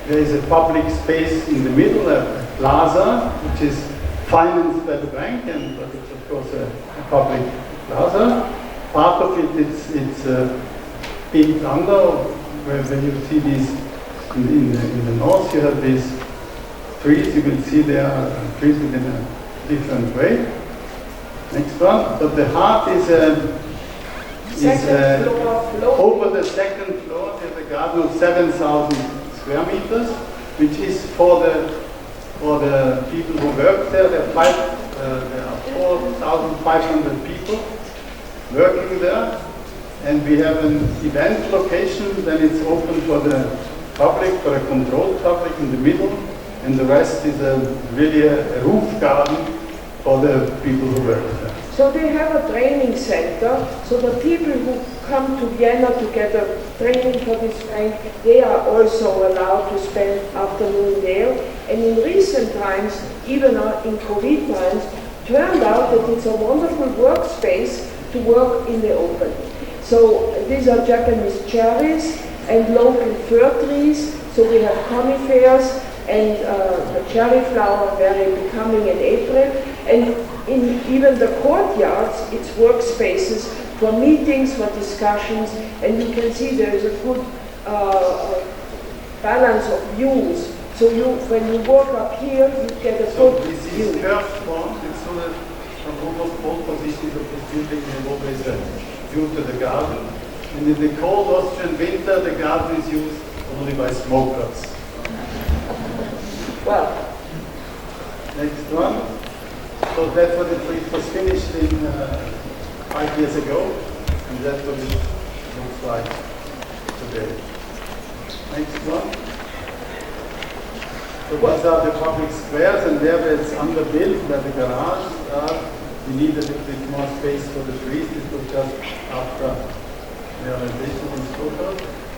There is a public space in the middle, a plaza, which is financed by the bank, but it's of course a public plaza. Part of it's built under, where you see these in the north, you have these trees. You will see there are trees within a different way. Next one. But the heart is over the second floor. There's a garden of 7,000 square meters, which is for the people who work there. There are 4,500 people working there, and we have an event location. Then it's open for the public, for a controlled public in the middle. And the rest is really a roof garden for the people who work there. So they have a training center, so the people who come to Vienna to get a training for this bank, they are also allowed to spend afternoon there. And in recent times, even in COVID times, turned out that it's a wonderful workspace to work in the open. So these are Japanese cherries and local fir trees, so we have conifers, and the cherry flower very becoming in April. And in even the courtyards, it's workspaces for meetings, for discussions, and you can see there is a good balance of views. So when you walk up here, you get a good view. This curved front, it's so that from almost all positions of this building we have always a view to the garden. And in the cold Austrian winter, the garden is used only by smokers. Well, next one. So that's what it was finished in 5 years ago, and that's what it looks like today. Next one. So these are the public squares, and there where it's underbuilt, where the garages are, we need a little bit more space for the trees. This was just after realization in total.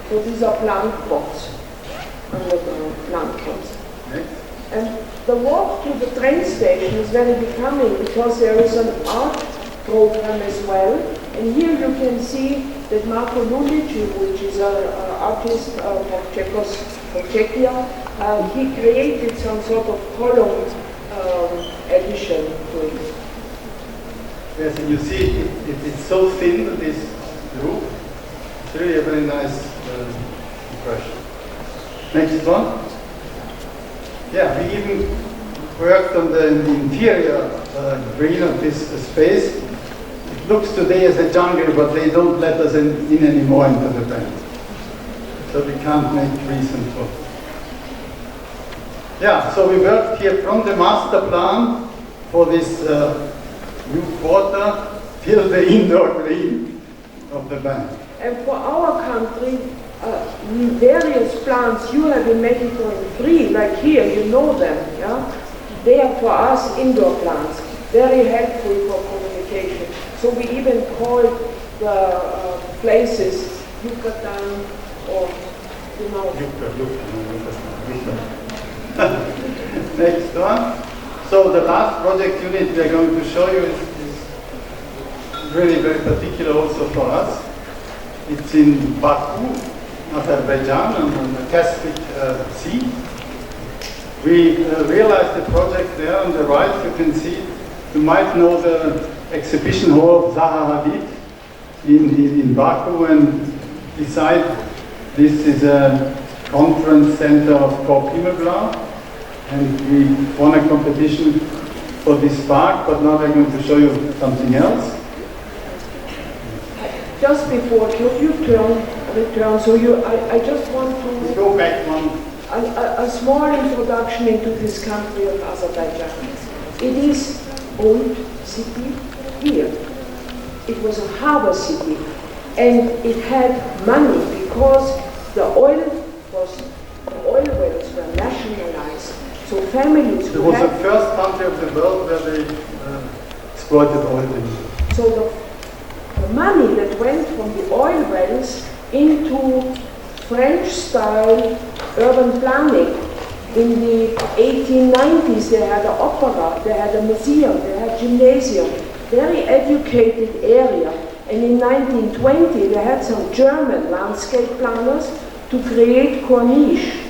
So these are plant pots, underground plant pots. Next. And the walk to the train station is very becoming because there is an art program as well. And here you can see that Marko Lulic, which is an artist from Czechia, he created some sort of column addition to it. Yes, and you see it's so thin, this roof. It's really a very nice impression. Next one. Yeah, we even worked on the interior green of this space. It looks today as a jungle, but they don't let us in anymore into the band. So we can't make trees and so. Yeah, so we worked here from the master plan for this new quarter till the indoor green of the band. And for our country, various plants you have in Mexico in free, like here, you know them, yeah? They are for us indoor plants, very helpful for communication. So we even called the places Yucatan or, you know. Next one. So the last project unit we are going to show you is really very particular also for us. It's in Baku, Azerbaijan, on the Caspic Sea. We realized the project there on the right. You can see, you might know the exhibition hall of Zaha Hadid in Baku, and beside this is a conference center of Corpimebla, and we won a competition for this park, but now we're going to show you something else. Just before, could you return, so I just want to go back one. A small introduction into this country of Azerbaijan. It is old city here. It was a harbor city, and it had money because the oil wells were nationalized. So families. It was the first country of the world where they exploited oil. So the money that went from the oil wells into French-style urban planning. In the 1890s, they had an opera, they had a museum, they had gymnasium, very educated area. And in 1920, they had some German landscape planners to create corniche,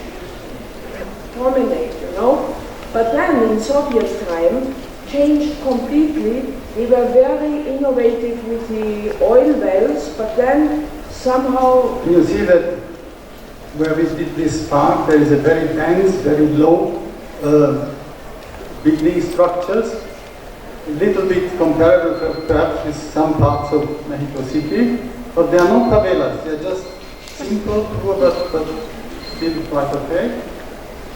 promenade, you know. But then, in Soviet time, changed completely. We were very innovative with the oil wells, but then somehow... You see that where we did this park, there is a very dense, very low building structures, a little bit comparable perhaps with some parts of Mexico City, but they are not favelas, they are just simple, poor, but still quite okay.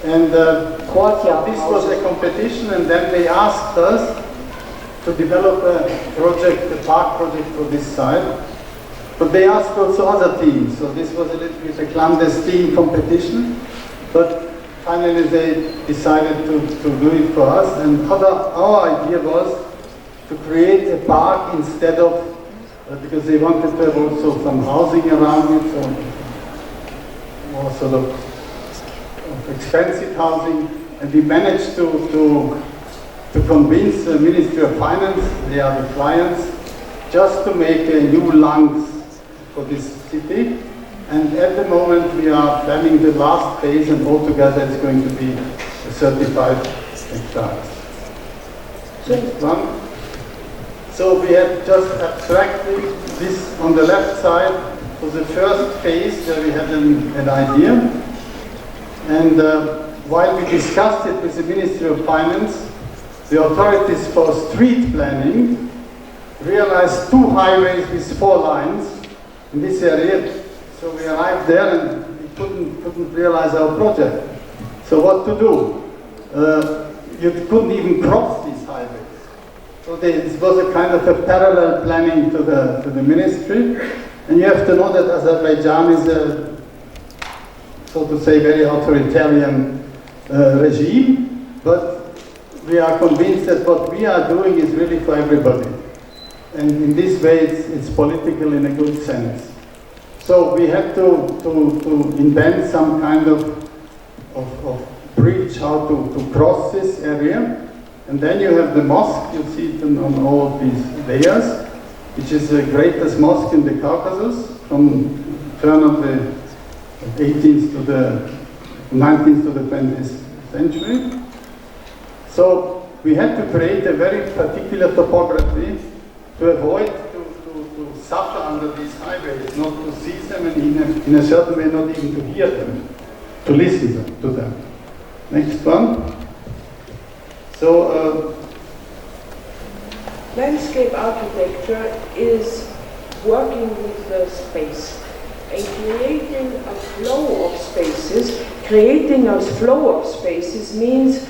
And this was a competition, and then they asked us to develop a project, a park project for this side. But they asked also other teams, so this was a little bit a clandestine competition. But finally they decided to do it for us. And our idea was to create a park instead of, because they wanted to have also some housing around it, so more sort of expensive housing. And we managed to convince the Ministry of Finance, they are the clients, just to make a new lungs for this city. And at the moment we are planning the last phase, and altogether it's going to be 35 hectares. So we had just abstractly this on the left side was the first phase where we had an idea. And while we discussed it with the Ministry of Finance, the authorities for street planning realized 2 highways with 4 lines in this area. So we arrived there and we couldn't realize our project. So what to do? You couldn't even cross these highways. So this was a kind of a parallel planning to the ministry. And you have to know that Azerbaijan is a, so to say, very authoritarian regime, but we are convinced that what we are doing is really for everybody. And in this way, it's political in a good sense. So we had to invent some kind of bridge how to cross this area. And then you have the mosque, you see it on all of these layers, which is the greatest mosque in the Caucasus from turn of the 18th to the 19th to the 20th century. So we had to create a very particular topography to avoid to suffer under these highways, not to see them and in a certain way not even to hear them, to listen to them. Next one. So landscape architecture is working with the space and creating a flow of spaces. Creating a flow of spaces means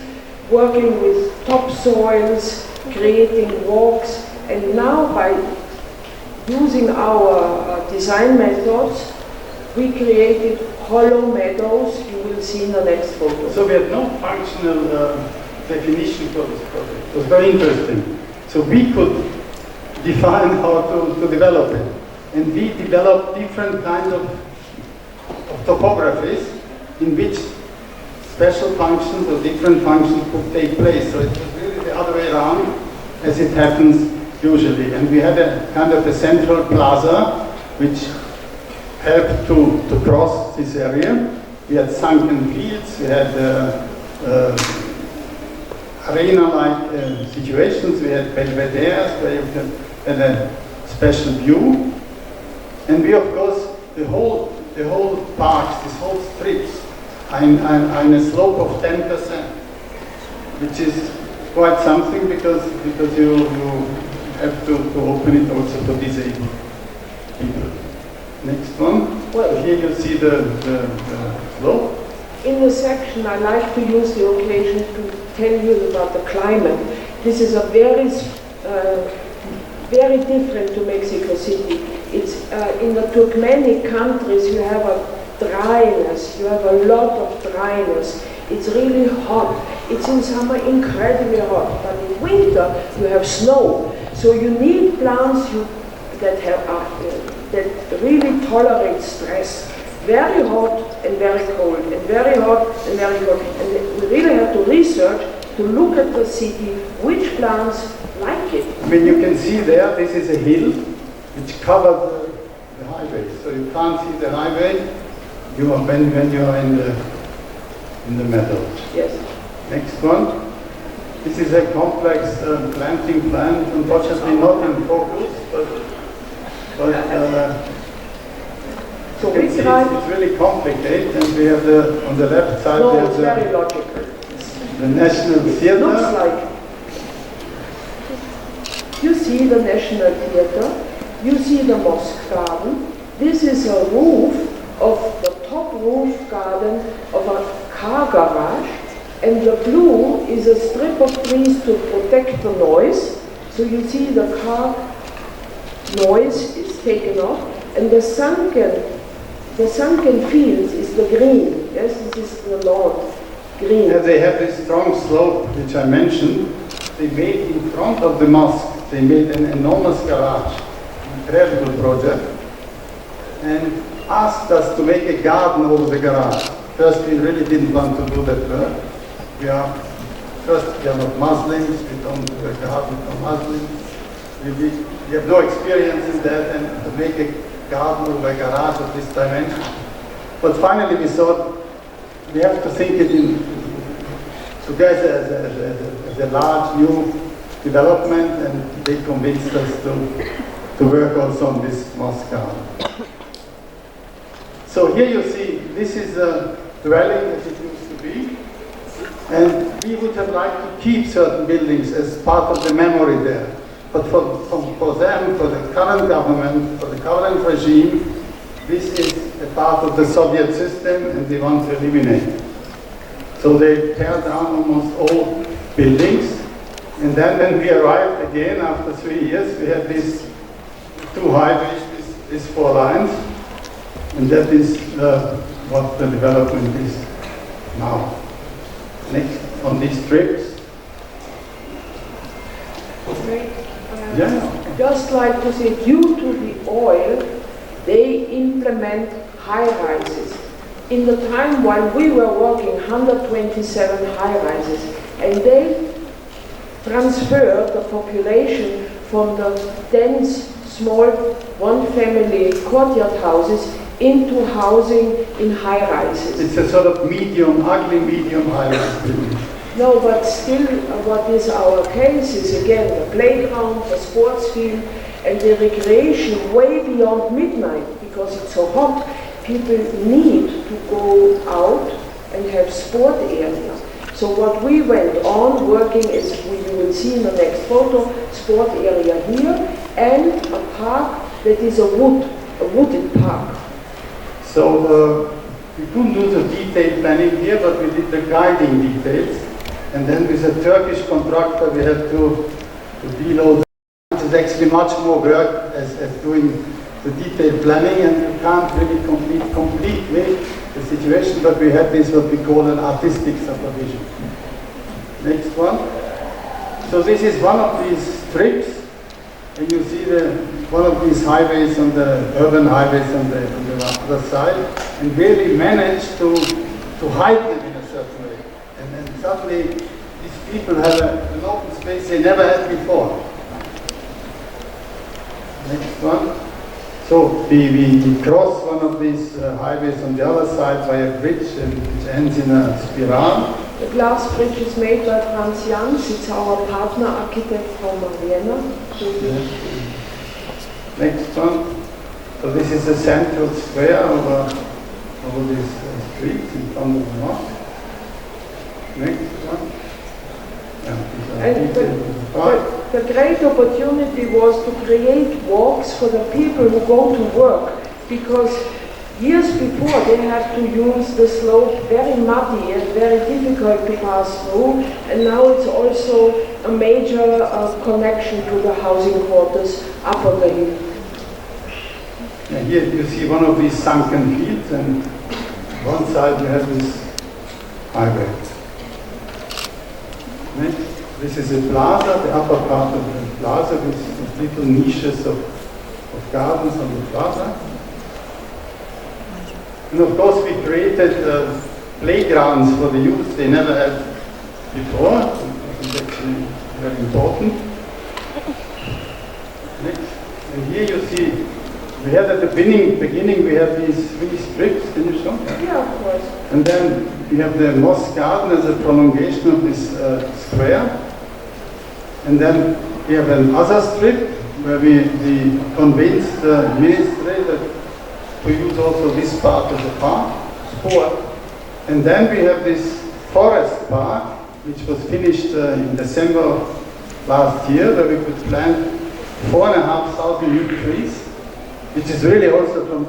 working with topsoils, creating walks, and now by using our design methods, we created hollow meadows. You will see in the next photo. So we had no functional definition for this project. It was very interesting. So we could define how to develop it. And we developed different kinds of topographies in which special functions or different functions could take place. So it was really the other way around as it happens usually. And we had a kind of a central plaza which helped to cross this area. We had sunken fields, we had arena-like situations, we had belvederes where you had a special view. And we, of course, the whole parks, these whole strips, are in a slope of 10%, which is quite something because you have to open it also for disabled people. Next one. Well, here you see the slope. In the section, I like to use the occasion to tell you about the climate. This is a very different to Mexico City. It's in the Turkmenic countries you have a dryness, you have a lot of dryness. It's really hot. It's in summer incredibly hot, but in winter you have snow. So you need plants that really tolerate stress. Very hot and very cold, and very hot and very cold. And we really have to research to look at the city, which plants like it. I mean, you can see there, this is a hill which covers the highway. So you can't see the highway when you are in the meadow. Yes. Next one. This is a complex planting plan, unfortunately not in focus, but so you can see it's really complicated, and we have on the left side we have very logical. The National Theatre. Looks like you see the National Theatre, you see the mosque garden. This is a roof of the top roof garden of a car garage, and the blue is a strip of trees to protect the noise. So you see the car noise is taken off, and the sunken fields is the green. Yes, this is the lawn, green. And they have this strong slope, which I mentioned. They made in front of the mosque, they made an enormous garage, incredible project, and asked us to make a garden over the garage. First, we really didn't want to do that work. We are not Muslims, we don't do a garden for Muslims. We have no experience in that, and to make a garden over a garage of this dimension. But finally we thought we have to think it in together as a large new development, and they convinced us to work also on this mosque garden. So here you see, this is a dwelling as it used to be, and we would have liked to keep certain buildings as part of the memory there. But for them, for the current government, for the current regime, this is a part of the Soviet system and they want to eliminate it. So they tear down almost all buildings. And then when we arrived again after 3 years, we had these two highways, these 4 lines. And that is what the development is now. Next, on these strips. Yeah. Just like to say, due to the oil, they implement high-rises. In the time while we were working, 127 high-rises, and they transferred the population from the dense, small, one-family courtyard houses into housing in high-rises. It's a sort of medium, ugly medium high-rise building. No, but still what is our case is again the playground, the sports field, and the recreation way beyond midnight, because it's so hot. People need to go out and have sport areas. So what we went on working is, you will see in the next photo, sport area here, and a park that is a wooded park. So we couldn't do the detailed planning here, but we did the guiding details. And then with a Turkish contractor, we had to deload. It's actually much more work as doing the detailed planning, and you can't really complete completely the situation, but we had this what we call an artistic supervision. Next one. So this is one of these strips, and you see one of these highways on the urban highways on the other side, and really managed to hide them in a certain way. And then suddenly these people have an open space they never had before. Next one. So we cross one of these highways on the other side by a bridge which ends in a spiral. The glass bridge is made by Franz Jans. It's our partner architect from Vienna. Next one. So this is a central square over this street in front of the mosque. Next one. And the great opportunity was to create walks for the people who go to work, because years before they had to use the slope, very muddy and very difficult to pass through, and now it's also a major connection to the housing quarters up on the hill. Yeah, here you see one of these sunken fields, and one side you have this highway. Next. This is a plaza, the upper part of the plaza with little niches of gardens on the plaza. And of course we created playgrounds for the youth they never had before. It's actually very important. Next. And here you see, we had at the beginning we have these 3 strips, can you show? Yeah, of course. And then we have the mosque garden as a prolongation of this square. And then we have another strip where we convinced the ministry to use also this part as a park, sport. And then we have this forest park, which was finished in December last year, where we could plant 4,500 new trees, which is really also from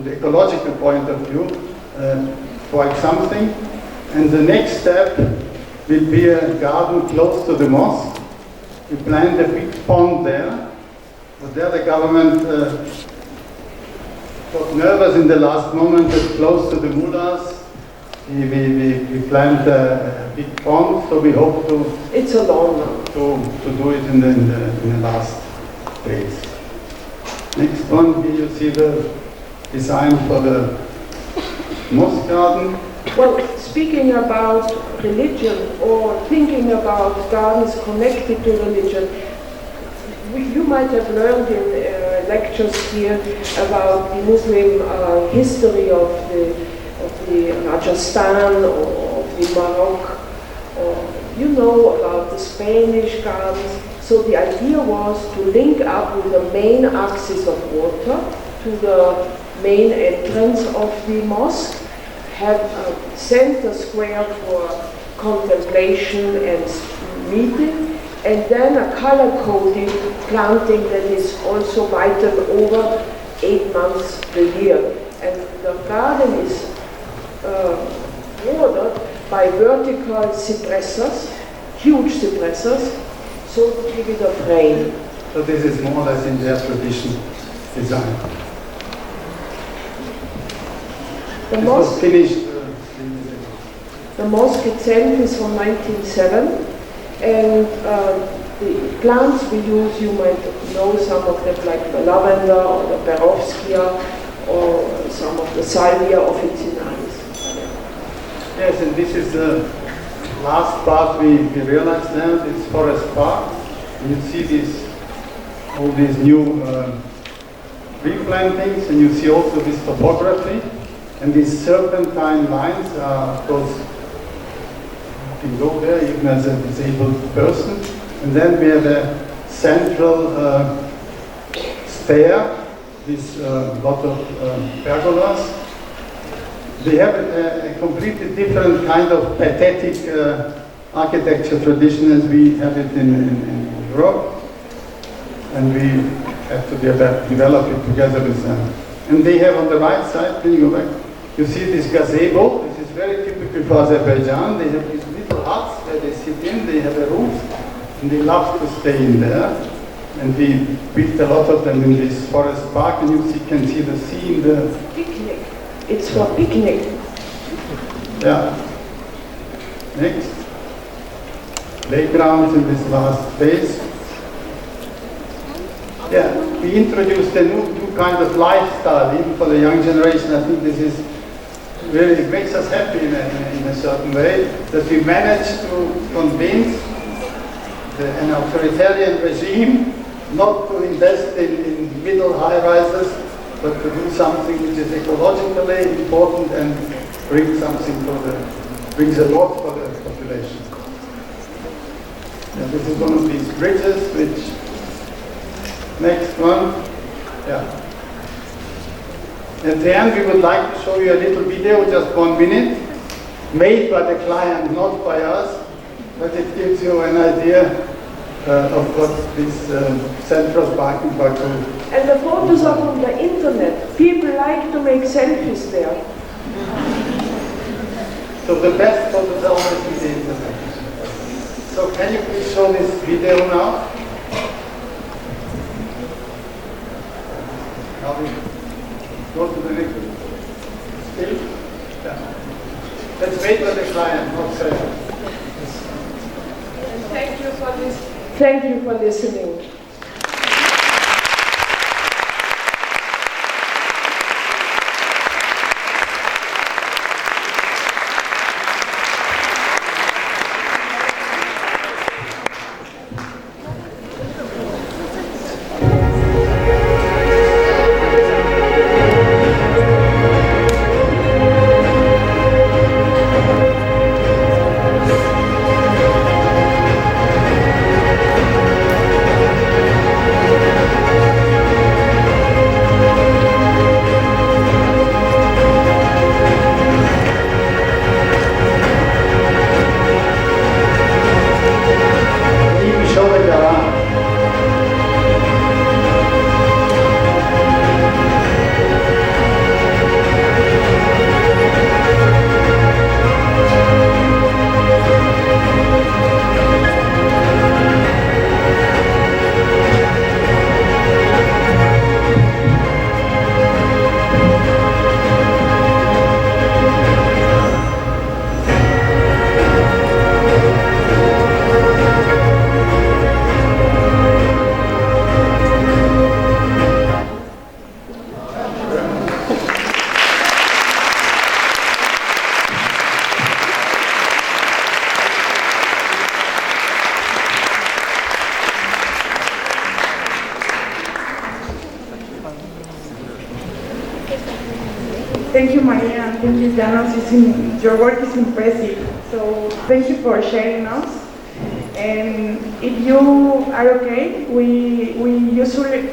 the ecological point of view quite something. And the next step will be a garden close to the mosque. We planned a big pond there, but there the government got nervous in the last moment that close to the mullahs we planned a big pond, so we hope to it's a long one. to do it in the last phase. Next one, here you see the design for the mosque garden. Well, speaking about religion or thinking about gardens connected to religion, you might have learned in lectures here about the Muslim history of the Rajasthan or of the Morocco, or you know about the Spanish gardens. So the idea was to link up with the main axis of water to the main entrance of the mosque, have a center square for contemplation and meeting, and then a color-coded planting that is also vital over 8 months a year. And the garden is bordered by vertical cypresses, huge cypresses, so to give it a frame. So this is more or less in their tradition design. The It mosque was finished The most recent is from 1907, and the plants we use, you might know some of them, like the lavender or the perovskia or some of the salvia officinalis. Yes, and this is the last part we realized now, this forest park. And you see all these new tree plantings, and you see also this topography. And these serpentine lines are, of course, you can go there even as a disabled person. And then we have a central stair, this lot of pergolas. They have a completely different kind of pathetic architecture tradition as we have it in Europe. And we have to develop it together with them. And they have on the right side, can you go back? You see this gazebo. This is very typical for Azerbaijan. They have these little huts where they sit in, they have a roof, and they love to stay in there. And we built a lot of them in this forest park, and you can see the sea in the... Picnic. It's for picnic. Yeah. Next. Playgrounds in this last phase. Yeah, we introduced a new kind of lifestyle, even for the young generation. I think this is really, it makes us happy in a certain way, that we managed to convince an authoritarian regime not to invest in middle high-rises, but to do something which is ecologically important and brings a lot for the population. Yeah, this is one of these bridges, which, next one, yeah. At the end, we would like to show you a little video, just 1 minute, made by the client, not by us, but it gives you an idea of what this central parking park is. And the photos are on the internet. People like to make selfies there. So the best photos are always in the internet. So can you please show this video now? Now we go to the next. Still? Yeah. Let's wait for the client, not say. Thank you for this. Thank you for listening. Thank you, Maria, and thank you, Jonas. Your work is impressive. So thank you for sharing us. And if you are okay, we usually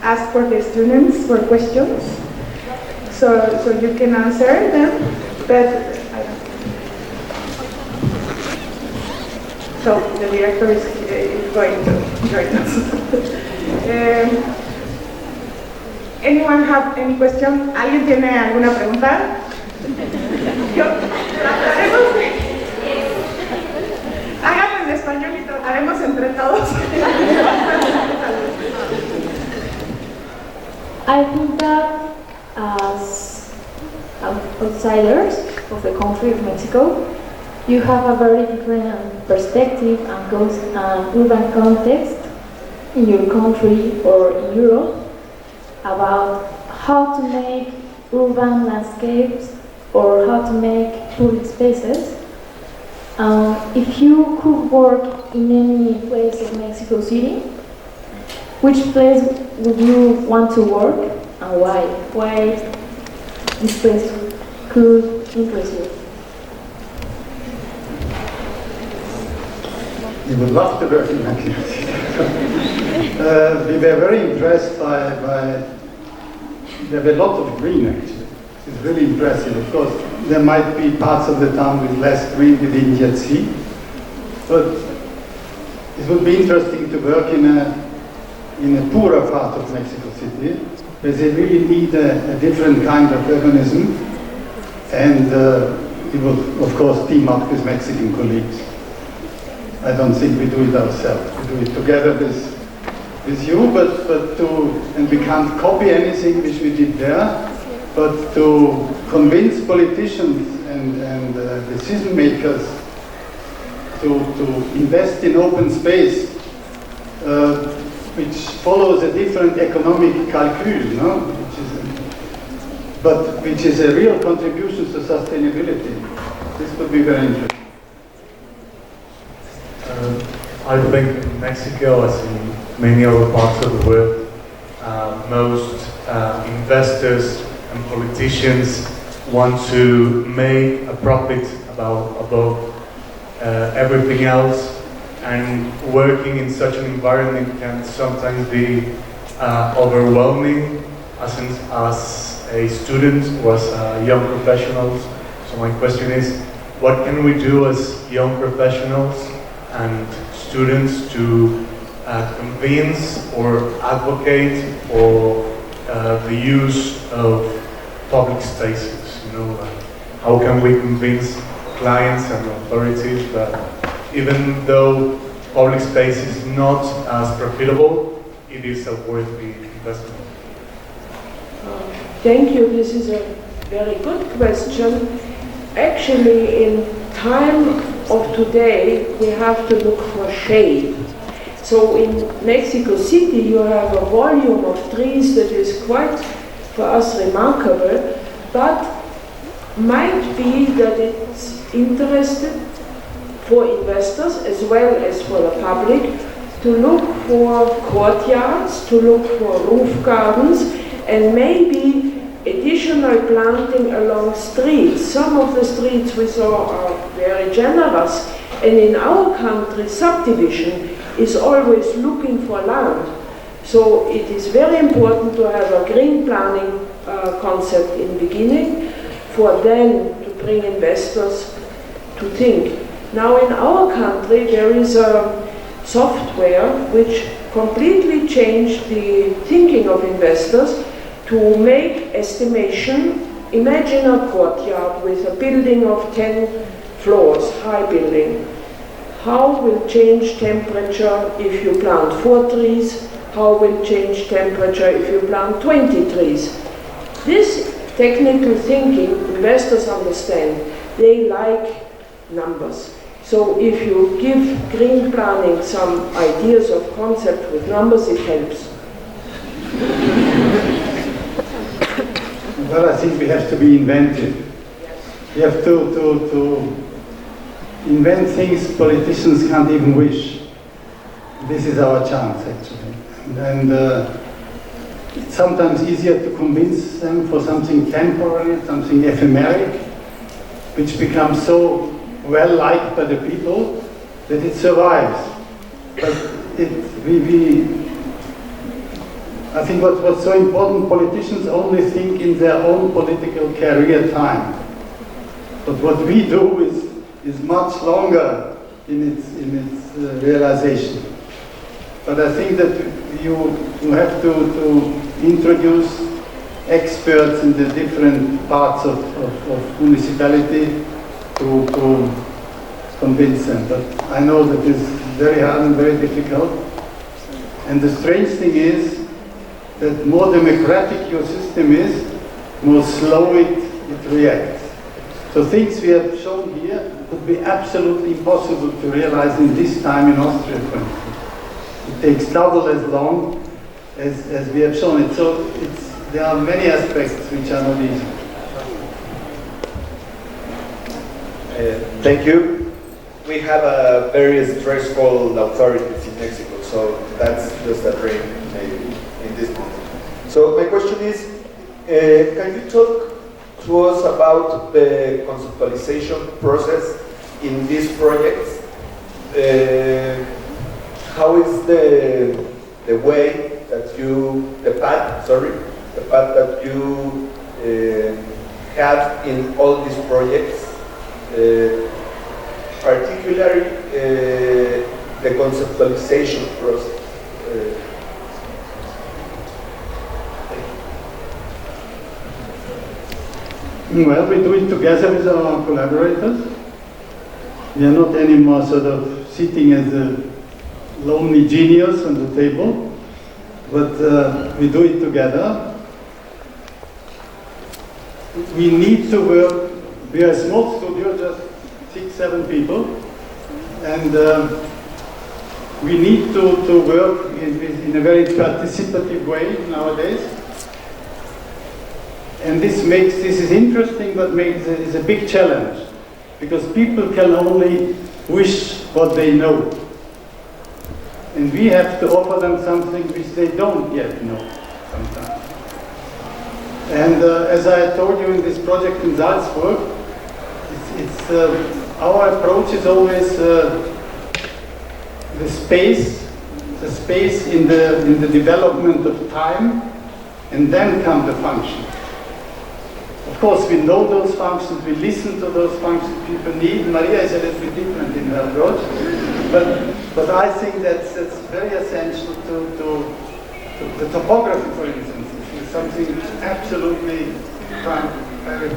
ask for the students for questions, so you can answer them. But so the director is going to join us. Anyone have any question? ¿Alguien tiene alguna pregunta? Yo, trataremos de... Háganlo en español y trataremos entre todos. I think that as outsiders of the country of Mexico, you have a very different perspective and urban context in your country or in Europe about how to make urban landscapes or how to make public spaces. If you could work in any place of Mexico City, which place would you want to work and why? Why this place could interest you? We would love to work in Mexico City. We were very impressed by there were a lot of green actually. It's really impressive. Of course, there might be parts of the town with less green we didn't yet see, but it would be interesting to work in a poorer part of Mexico City, where they really need a different kind of urbanism, and we would, of course, team up with Mexican colleagues. I don't think we do it ourselves. We do it together with you, and we can't copy anything which we did there, but to convince politicians and decision makers to invest in open space, which follows a different economic calcul, no? Which is a real contribution to sustainability. This would be very interesting. I think in Mexico, as in many other parts of the world, most investors and politicians want to make a profit above everything else, and working in such an environment can sometimes be overwhelming as a student or as a young professional. So my question is, what can we do as young professionals and students to convince or advocate for the use of public spaces? How can we convince clients and authorities that even though public space is not as profitable, it is a worthy investment? Thank you. This is a very good question. Actually, in time of today, we have to look for shade. So in Mexico City, you have a volume of trees that is quite, for us, remarkable, but might be that it's interesting for investors as well as for the public to look for courtyards, to look for roof gardens, and maybe additional planting along streets. Some of the streets we saw are very generous, and in our country, subdivision is always looking for land. So it is very important to have a green planning concept in the beginning, for then to bring investors to think. Now in our country there is a software which completely changed the thinking of investors to make estimation. Imagine a courtyard with a building of 10 floors, high building. How will change temperature if you plant 4 trees? How will change temperature if you plant 20 trees? This technical thinking, investors understand. They like numbers. So if you give green planning some ideas of concept with numbers, it helps. Well, I think we have to be inventive. We have to invent things politicians can't even wish. This is our chance, actually. And it's sometimes easier to convince them for something temporary, something ephemeric, which becomes so well liked by the people that it survives. But I think what's so important, politicians only think in their own political career time. But what we do is much longer in its realization. But I think that you have to introduce experts in the different parts of municipality to convince them. But I know that it's very hard and very difficult. And the strange thing is that more democratic your system is, more slow it reacts. So things we have shown here would be absolutely impossible to realize in this time in Austria, for instance. It takes double as long as we have shown it. So there are many aspects which are not easy. Thank you. We have a very stressful authorities in Mexico, so that's just a dream maybe in this moment. So my question is, can you talk to us about the conceptualization process in these projects? How is the way that the path that you have in all these projects, particularly the conceptualization process? Well, we do it together with our collaborators. We are not anymore sort of sitting as a lonely genius on the table, but we do it together. We need to work. We are a small studio, just 6-7 people, and we need to work in a very participative way nowadays. And this is interesting, but it's a big challenge, because people can only wish what they know. And we have to offer them something which they don't yet know sometimes. And as I told you in this project in Salzburg, our approach is always the space in the development of time, and then come the function. Of course, we know those functions, we listen to those functions people need. Maria is a little bit different in her approach, but I think that's very essential to the topography, for instance, is something absolutely primary.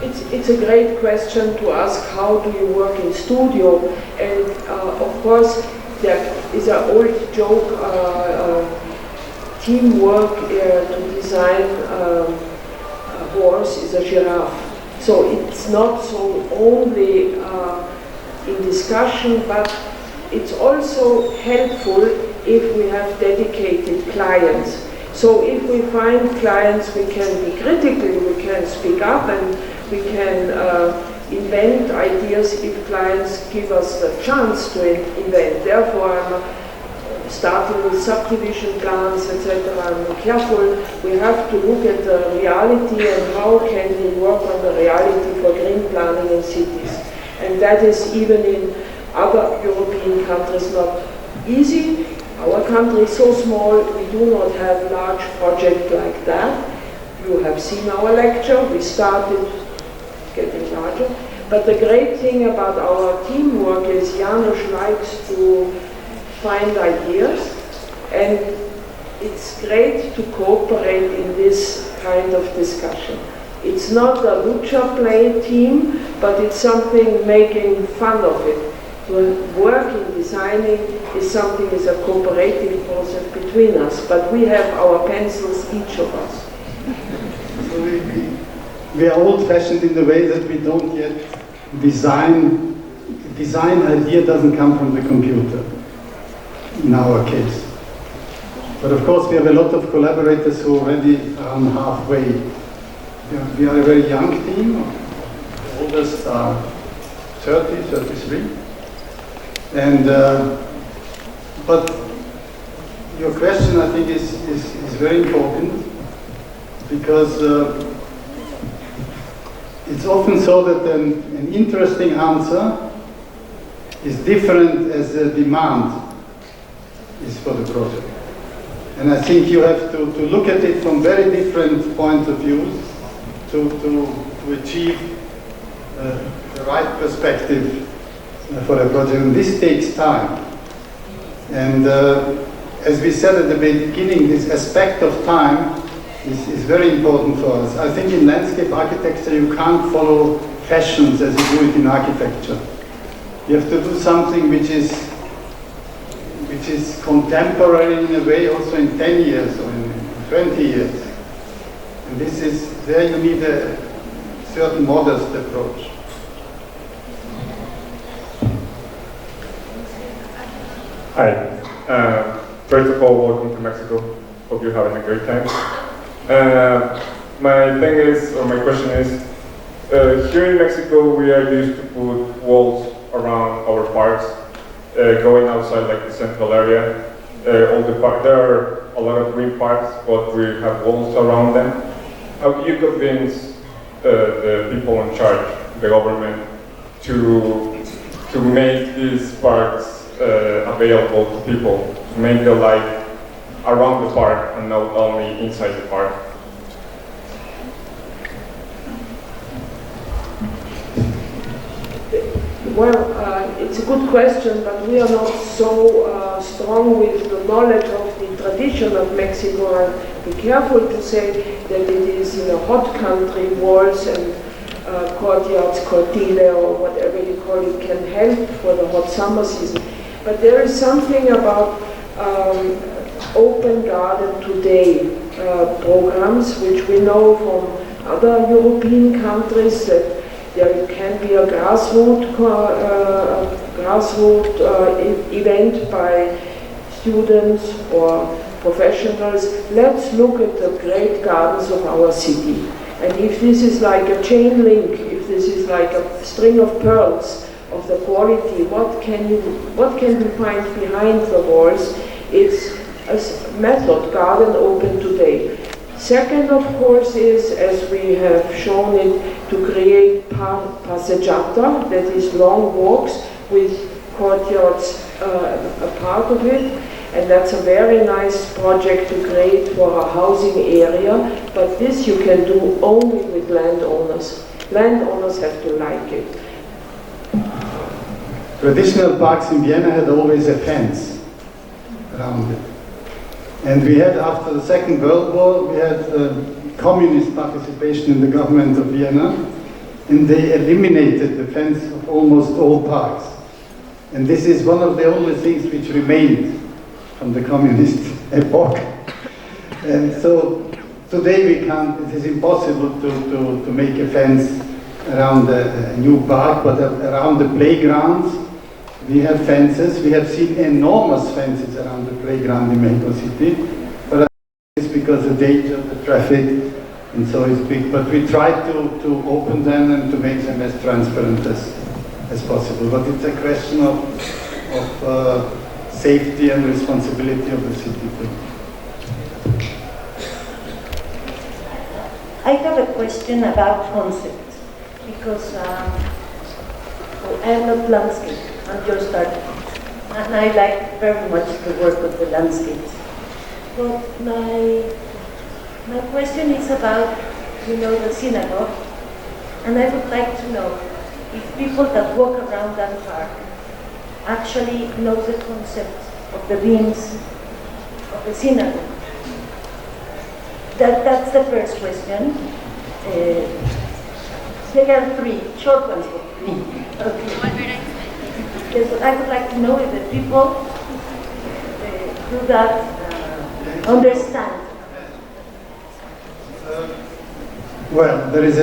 It's a great question to ask, how do you work in studio? And of course, there is an old joke, teamwork to design a horse is a giraffe. So it's not so only in discussion, but it's also helpful if we have dedicated clients. So if we find clients, we can be critical, we can speak up, and we can invent ideas if clients give us the chance to invent. Therefore, I'm starting with subdivision plans, etc. I'm careful. We have to look at the reality and how can we work on the reality for green planning in cities. And that is even in other European countries not easy. Our country is so small, we do not have large projects like that. You have seen our lecture, we started getting larger. But the great thing about our teamwork is Jonas likes to find ideas, and it's great to cooperate in this kind of discussion. It's not a lucha play team, but it's something making fun of it. To work in designing is something, is a cooperative process between us, but we have our pencils, each of us. So we are old-fashioned in the way that we don't yet design. The design idea doesn't come from the computer, in our case. But of course we have a lot of collaborators who already are halfway. We are a very young team. The oldest are 30, 33. And but your question, I think, is very important, because it's often so that an interesting answer is different as the demand is for the project. And I think you have to look at it from very different points of view to achieve the right perspective for a project. And this takes time. And as we said at the beginning, this aspect of time is very important for us. I think in landscape architecture you can't follow fashions as you do it in architecture. You have to do something which is contemporary in a way, also in 10 years or in 20 years. And this is, there you need a certain modest approach. Hi. First of all, welcome to Mexico. Hope you're having a great time. My thing is, or my question is, here in Mexico we are used to put walls around our parks, going outside like the central area. There are a lot of green parks, but we have walls around them. How do you convince the people in charge, the government, to make these parks available to people, to make the life around the park and not only inside the park? Well, it's a good question, but we are not so strong with the knowledge of the tradition of Mexico, and be careful to say that it is in a hot country, walls and courtyards, cortile, or whatever you call it, can help for the hot summer season. But there is something about open garden today programs, which we know from other European countries, that there can be a grassroots event by students or professionals. Let's look at the great gardens of our city. And if this is like a chain link, if this is like a string of pearls of the quality, what can we find behind the walls? It's a method, garden open today. Second, of course, is, as we have shown it, to create passeggiata, that is long walks with courtyards a part of it, and that's a very nice project to create for a housing area, but this you can do only with landowners. Landowners have to like it. Traditional parks in Vienna had always a fence around it. And we had, after the Second World War, we had communist participation in the government of Vienna, and they eliminated the fence of almost all parks. And this is one of the only things which remained from the communist epoch. And so today we can't, it is impossible to make a fence around a new park, but around the playgrounds we have fences. We have seen enormous fences around the playground in Mexico City, but it's because of the danger of the traffic, and so it's big. But we try to open them and to make them as transparent as possible. But it's a question of safety and responsibility of the city too. I have a question about concept, because I am not landscape, I'm just architect, and I like very much the work of the landscapes. But my question is about, the synagogue, and I would like to know if people that walk around that park actually know the concept of the beams of the synagogue. That's the first question. There are three, short ones for me. Okay. Yes, but I would like to know if the people do that, understand. Well, there is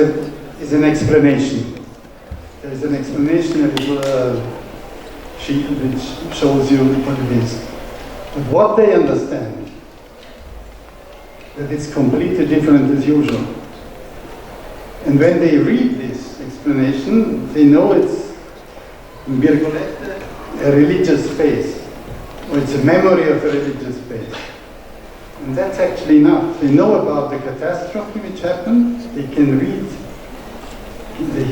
an explanation. There is an explanation, a little sheet which shows you what it is. But what they understand, that it's completely different as usual. And when they read this explanation, they know it's a religious space, or it's a memory of a religious space. And that's actually enough. They know about the catastrophe which happened, they can read,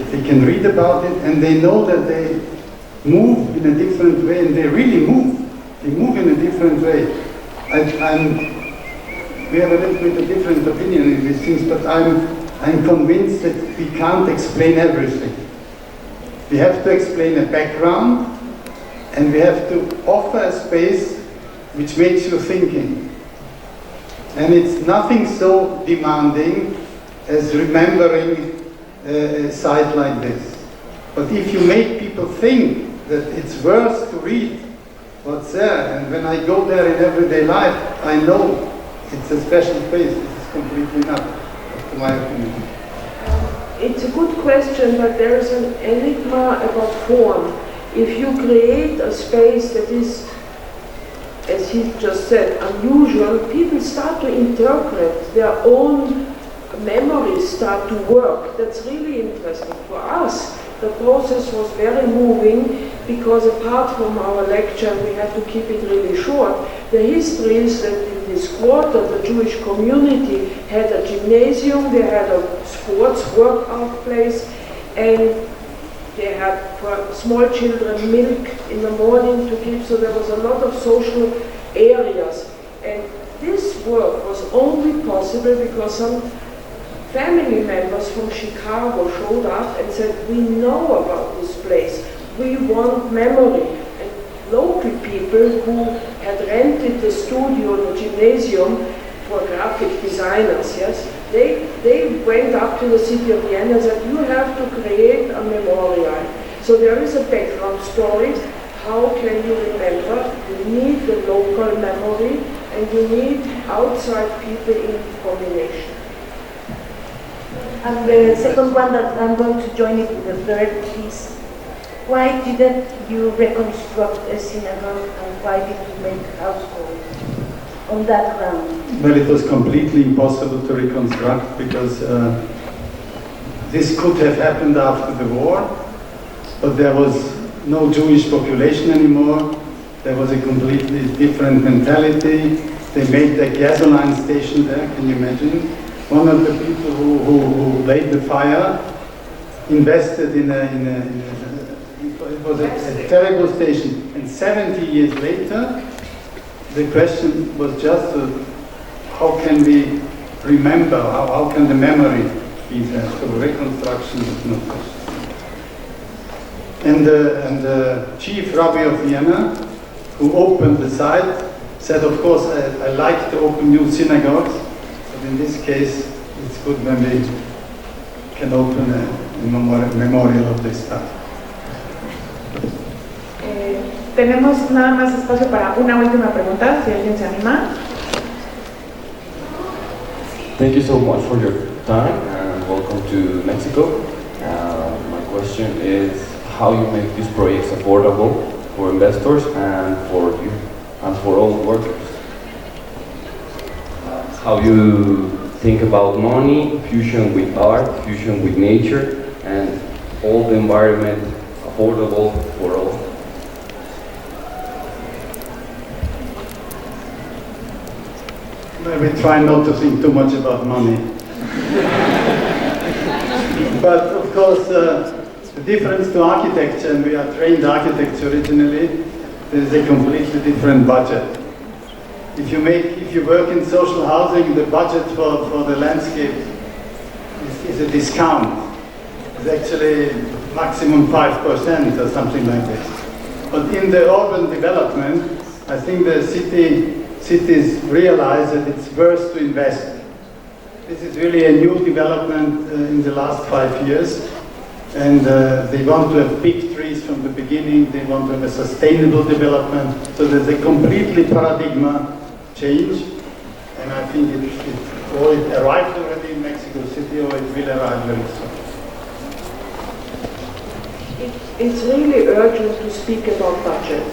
they can read about it, and they know that they move in a different way, and they really move. They move in a different way. We have a little bit of different opinion in these things, but I'm convinced that we can't explain everything. We have to explain a background, and we have to offer a space which makes you thinking. And it's nothing so demanding as remembering a site like this. But if you make people think that it's worth to read what's there, and when I go there in everyday life, I know it's a special place. This is completely enough, to my opinion. it's a good question, but there is an enigma about form. If you create a space that is, as he just said, unusual, people start to interpret their own memories, start to work. That's really interesting. For us, the process was very moving because apart from our lecture, we had to keep it really short. The history is that in this quarter, the Jewish community had a gymnasium, they had a sports workout place, and they had for small children milk in the morning to give, so there was a lot of social areas. And this work was only possible because some family members from Chicago showed up and said, we know about this place, we want memory. And local people who had rented the studio, the gymnasium, for graphic designers, yes, they went up to the city of Vienna and said, you have to create a memorial. So there is a background story. How can you remember? You need the local memory and you need outside people in combination. And the second one that I'm going to join it with the third is, why didn't you reconstruct a synagogue and why did you make household on that ground? Well, it was completely impossible to reconstruct because this could have happened after the war, but there was no Jewish population anymore. There was a completely different mentality. They made a gasoline station there, can you imagine? One of the people who laid the fire invested in it was a terrible station. And 70 years later, the question was just how can we remember, how can the memory be there? So reconstruction is no question. And the chief rabbi of Vienna, who opened the site, said, of course, I like to open new synagogues. In this case, it's good when we can open a memorial of this stuff. Tenemos nada más espacio para una última pregunta, si alguien se anima. Thank you so much for your time and welcome to Mexico. My question is how you make these projects affordable for investors and for you and for all workers. How you think about money, fusion with art, fusion with nature, and all the environment affordable for all. Well, we try not to think too much about money. But of course, the difference to architecture, and we are trained architects originally, there is a completely different budget. If you work in social housing, the budget for the landscape is a discount. It's actually maximum 5% or something like this. But in the urban development, I think the cities realize that it's worth to invest. This is really a new development in the last 5 years. And they want to have big trees from the beginning. They want to have a sustainable development. So there's a completely paradigm change, and I think it arrived already in Mexico City, or it will arrive very soon. It's really urgent to speak about budget.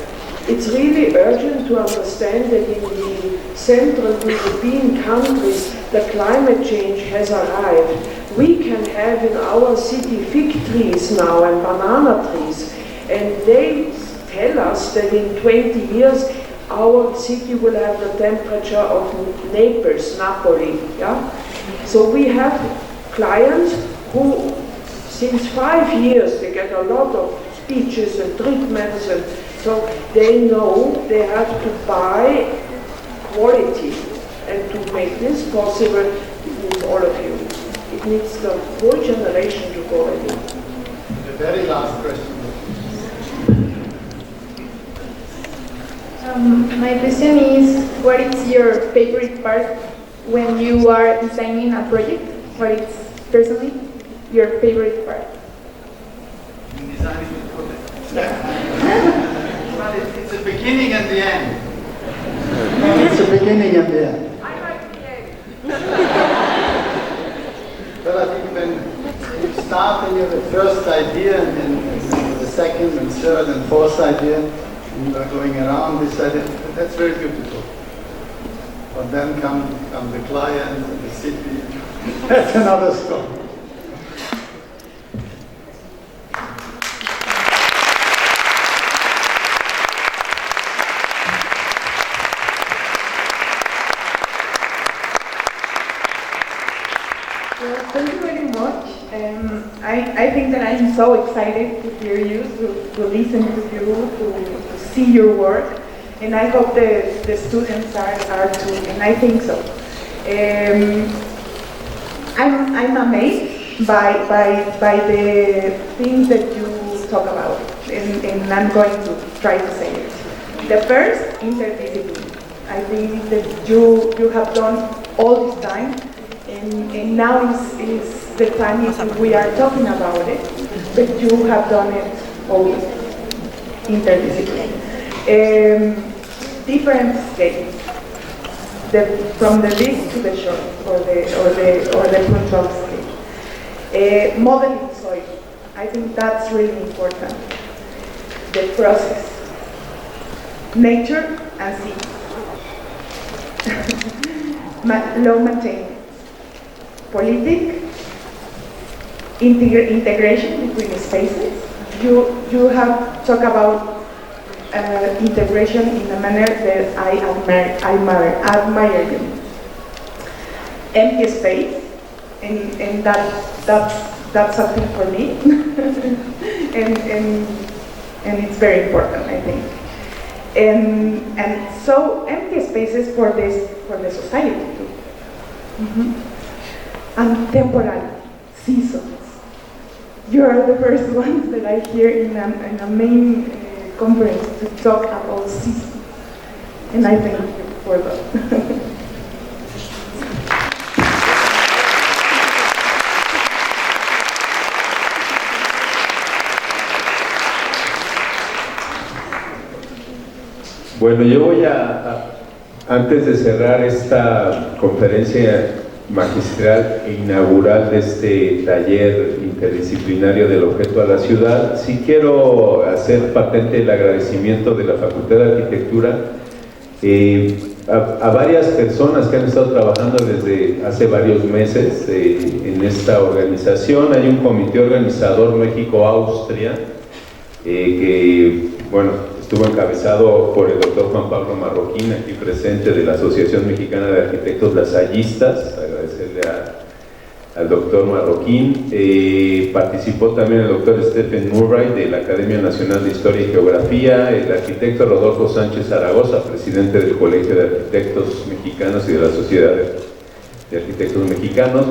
It's really urgent to understand that in the Central European countries, the climate change has arrived. We can have in our city fig trees now and banana trees, and they tell us that in 20 years, our city will have the temperature of Naples, Napoli, yeah? So we have clients who, since 5 years, they get a lot of speeches and treatments, and so they know they have to buy quality. And to make this possible, it needs all of you. It needs the whole generation to go in. The very last question. My question is, what is your favorite part when you are designing a project? What is personally your favorite part? In designing a project. Well, it's the beginning and the end. It's the beginning and the end. I like the end. Well, I think when starting with the first idea and then the second and third and fourth idea, and you are going around this idea. That's very beautiful. But then come the client and the city. That's another story. Thank you very much. I think that I'm so excited to hear you, to listen to you, to see your work, and I hope the students are too, and I think so. I'm amazed by the things that you talk about, and I'm going to try to say it. The first, interdiscipline. I think that you have done all this time, and now is the time we are talking about it, but you have done it always, interdiscipline. Different scales, from the big to the short, or the control scale. Modeling soil, I think that's really important. The process, nature and sea. Low maintenance. Politic, integration between spaces. You have talked about integration in a manner that I admire you. Empty space, and that's something for me, and it's very important, I think. And so empty spaces for the society too. Mm-hmm. And temporality, seasons. You are the first ones that I hear in a main conference to talk about seasons, and I thank you for that. Bueno, yo voy antes de cerrar esta conferencia magistral e inaugural de este taller interdisciplinario del objeto a la ciudad, sí quiero hacer patente el agradecimiento de la Facultad de Arquitectura a varias personas que han estado trabajando desde hace varios meses en esta organización. Hay un comité organizador México-Austria que, bueno, estuvo encabezado por el doctor Juan Pablo Marroquín, aquí presente, de la Asociación Mexicana de Arquitectos Lasallistas. Agradecerle al doctor Marroquín. Participó también el doctor Stephen Murray de la Academia Nacional de Historia y Geografía, el arquitecto Rodolfo Sánchez Zaragoza, presidente del Colegio de Arquitectos Mexicanos y de la Sociedad de Arquitectos Mexicanos,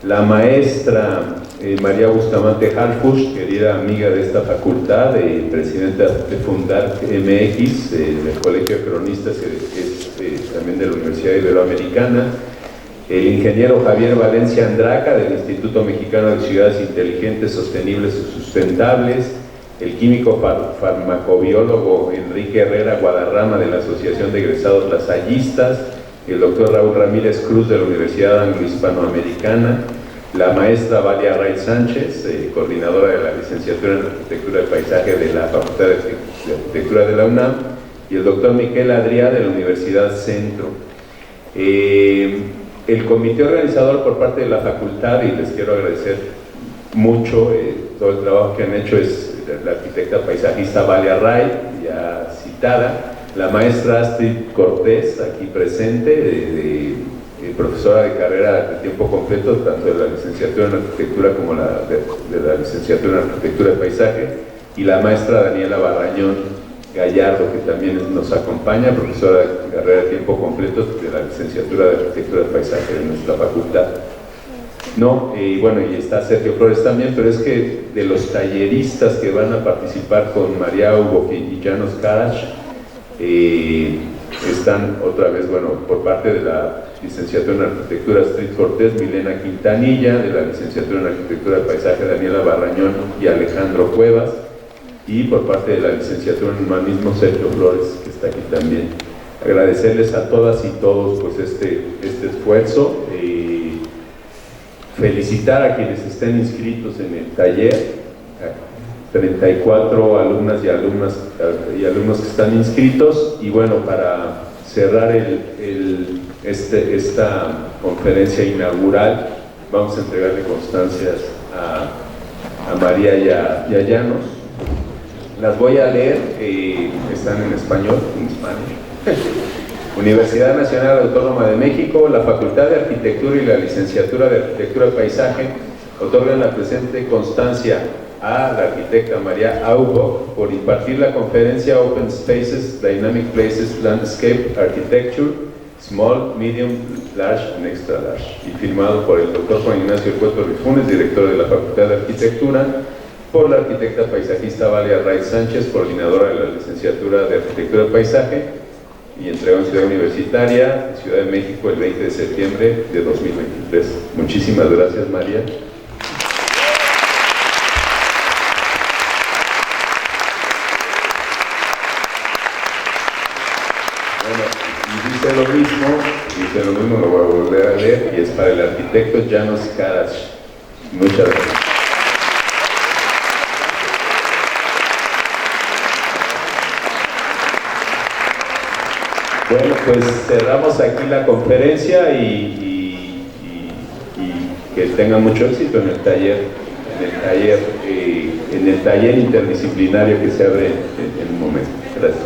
la maestra María Bustamante Harfush, querida amiga de esta facultad, presidenta de Fundar MX, del Colegio de Cronistas, que es también de la Universidad Iberoamericana, el ingeniero Javier Valencia Andraca, del Instituto Mexicano de Ciudades Inteligentes, Sostenibles y Sustentables, el químico farmacobiólogo Enrique Herrera Guadarrama, de la Asociación de Egresados Lasallistas, el doctor Raúl Ramírez Cruz, de la Universidad Anglo-Hispanoamericana, la maestra Valia Ray Sánchez, coordinadora de la licenciatura en Arquitectura de Paisaje de la Facultad de Arquitectura de la UNAM, y el doctor Miquel Adrià, de la Universidad Centro. El comité organizador por parte de la facultad, y les quiero agradecer mucho todo el trabajo que han hecho, es la arquitecta paisajista Valia Ray, ya citada, la maestra Astrid Cortés, aquí presente, profesora de carrera de tiempo completo, tanto de la licenciatura en arquitectura como de la licenciatura en arquitectura de paisaje, y la maestra Daniela Barrañón Gallardo, que también nos acompaña, profesora de carrera de tiempo completo de la licenciatura de arquitectura de paisaje de nuestra facultad. Y bueno, y está Sergio Flores también, pero es que de los talleristas que van a participar con María Aubock y Jonas Karasz, están otra vez, bueno, por parte de la licenciatura en arquitectura Astrid Cortés, Milena Quintanilla, de la licenciatura en arquitectura de paisaje Daniela Barrañón y Alejandro Cuevas, y por parte de la licenciatura en urbanismo Sergio Flores, que está aquí también. Agradecerles a todas y todos pues este esfuerzo. felicitar a quienes estén inscritos en el taller, 34 alumnas y alumnos que están inscritos, y bueno, para cerrar esta conferencia inaugural, vamos a entregarle constancias a María y a Jonas. Las voy a leer, están en español, en Spanish. Universidad Nacional Autónoma de México, la Facultad de Arquitectura y la Licenciatura de Arquitectura y Paisaje otorgan la presente constancia a la arquitecta María Aubock por impartir la conferencia Open Spaces, Dynamic Places, Landscape Architecture, Small, Medium, Large and Extra Large, y firmado por el doctor Juan Ignacio Cueto Rifunes, director de la Facultad de Arquitectura, por la arquitecta paisajista Valia Wright Sánchez, coordinadora de la Licenciatura de Arquitectura y Paisaje, y entregó en Ciudad Universitaria, Ciudad de México, el 20 de septiembre de 2023. Muchísimas gracias, María. Bueno, y dice lo mismo, lo voy a volver a leer, y es para el arquitecto Jonas Karasz. Muchas gracias. Bueno, pues cerramos aquí la conferencia y que tengan mucho éxito en el taller interdisciplinario que se abre en un momento. Gracias.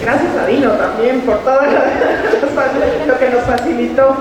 Gracias a Dino también por todo lo que nos facilitó.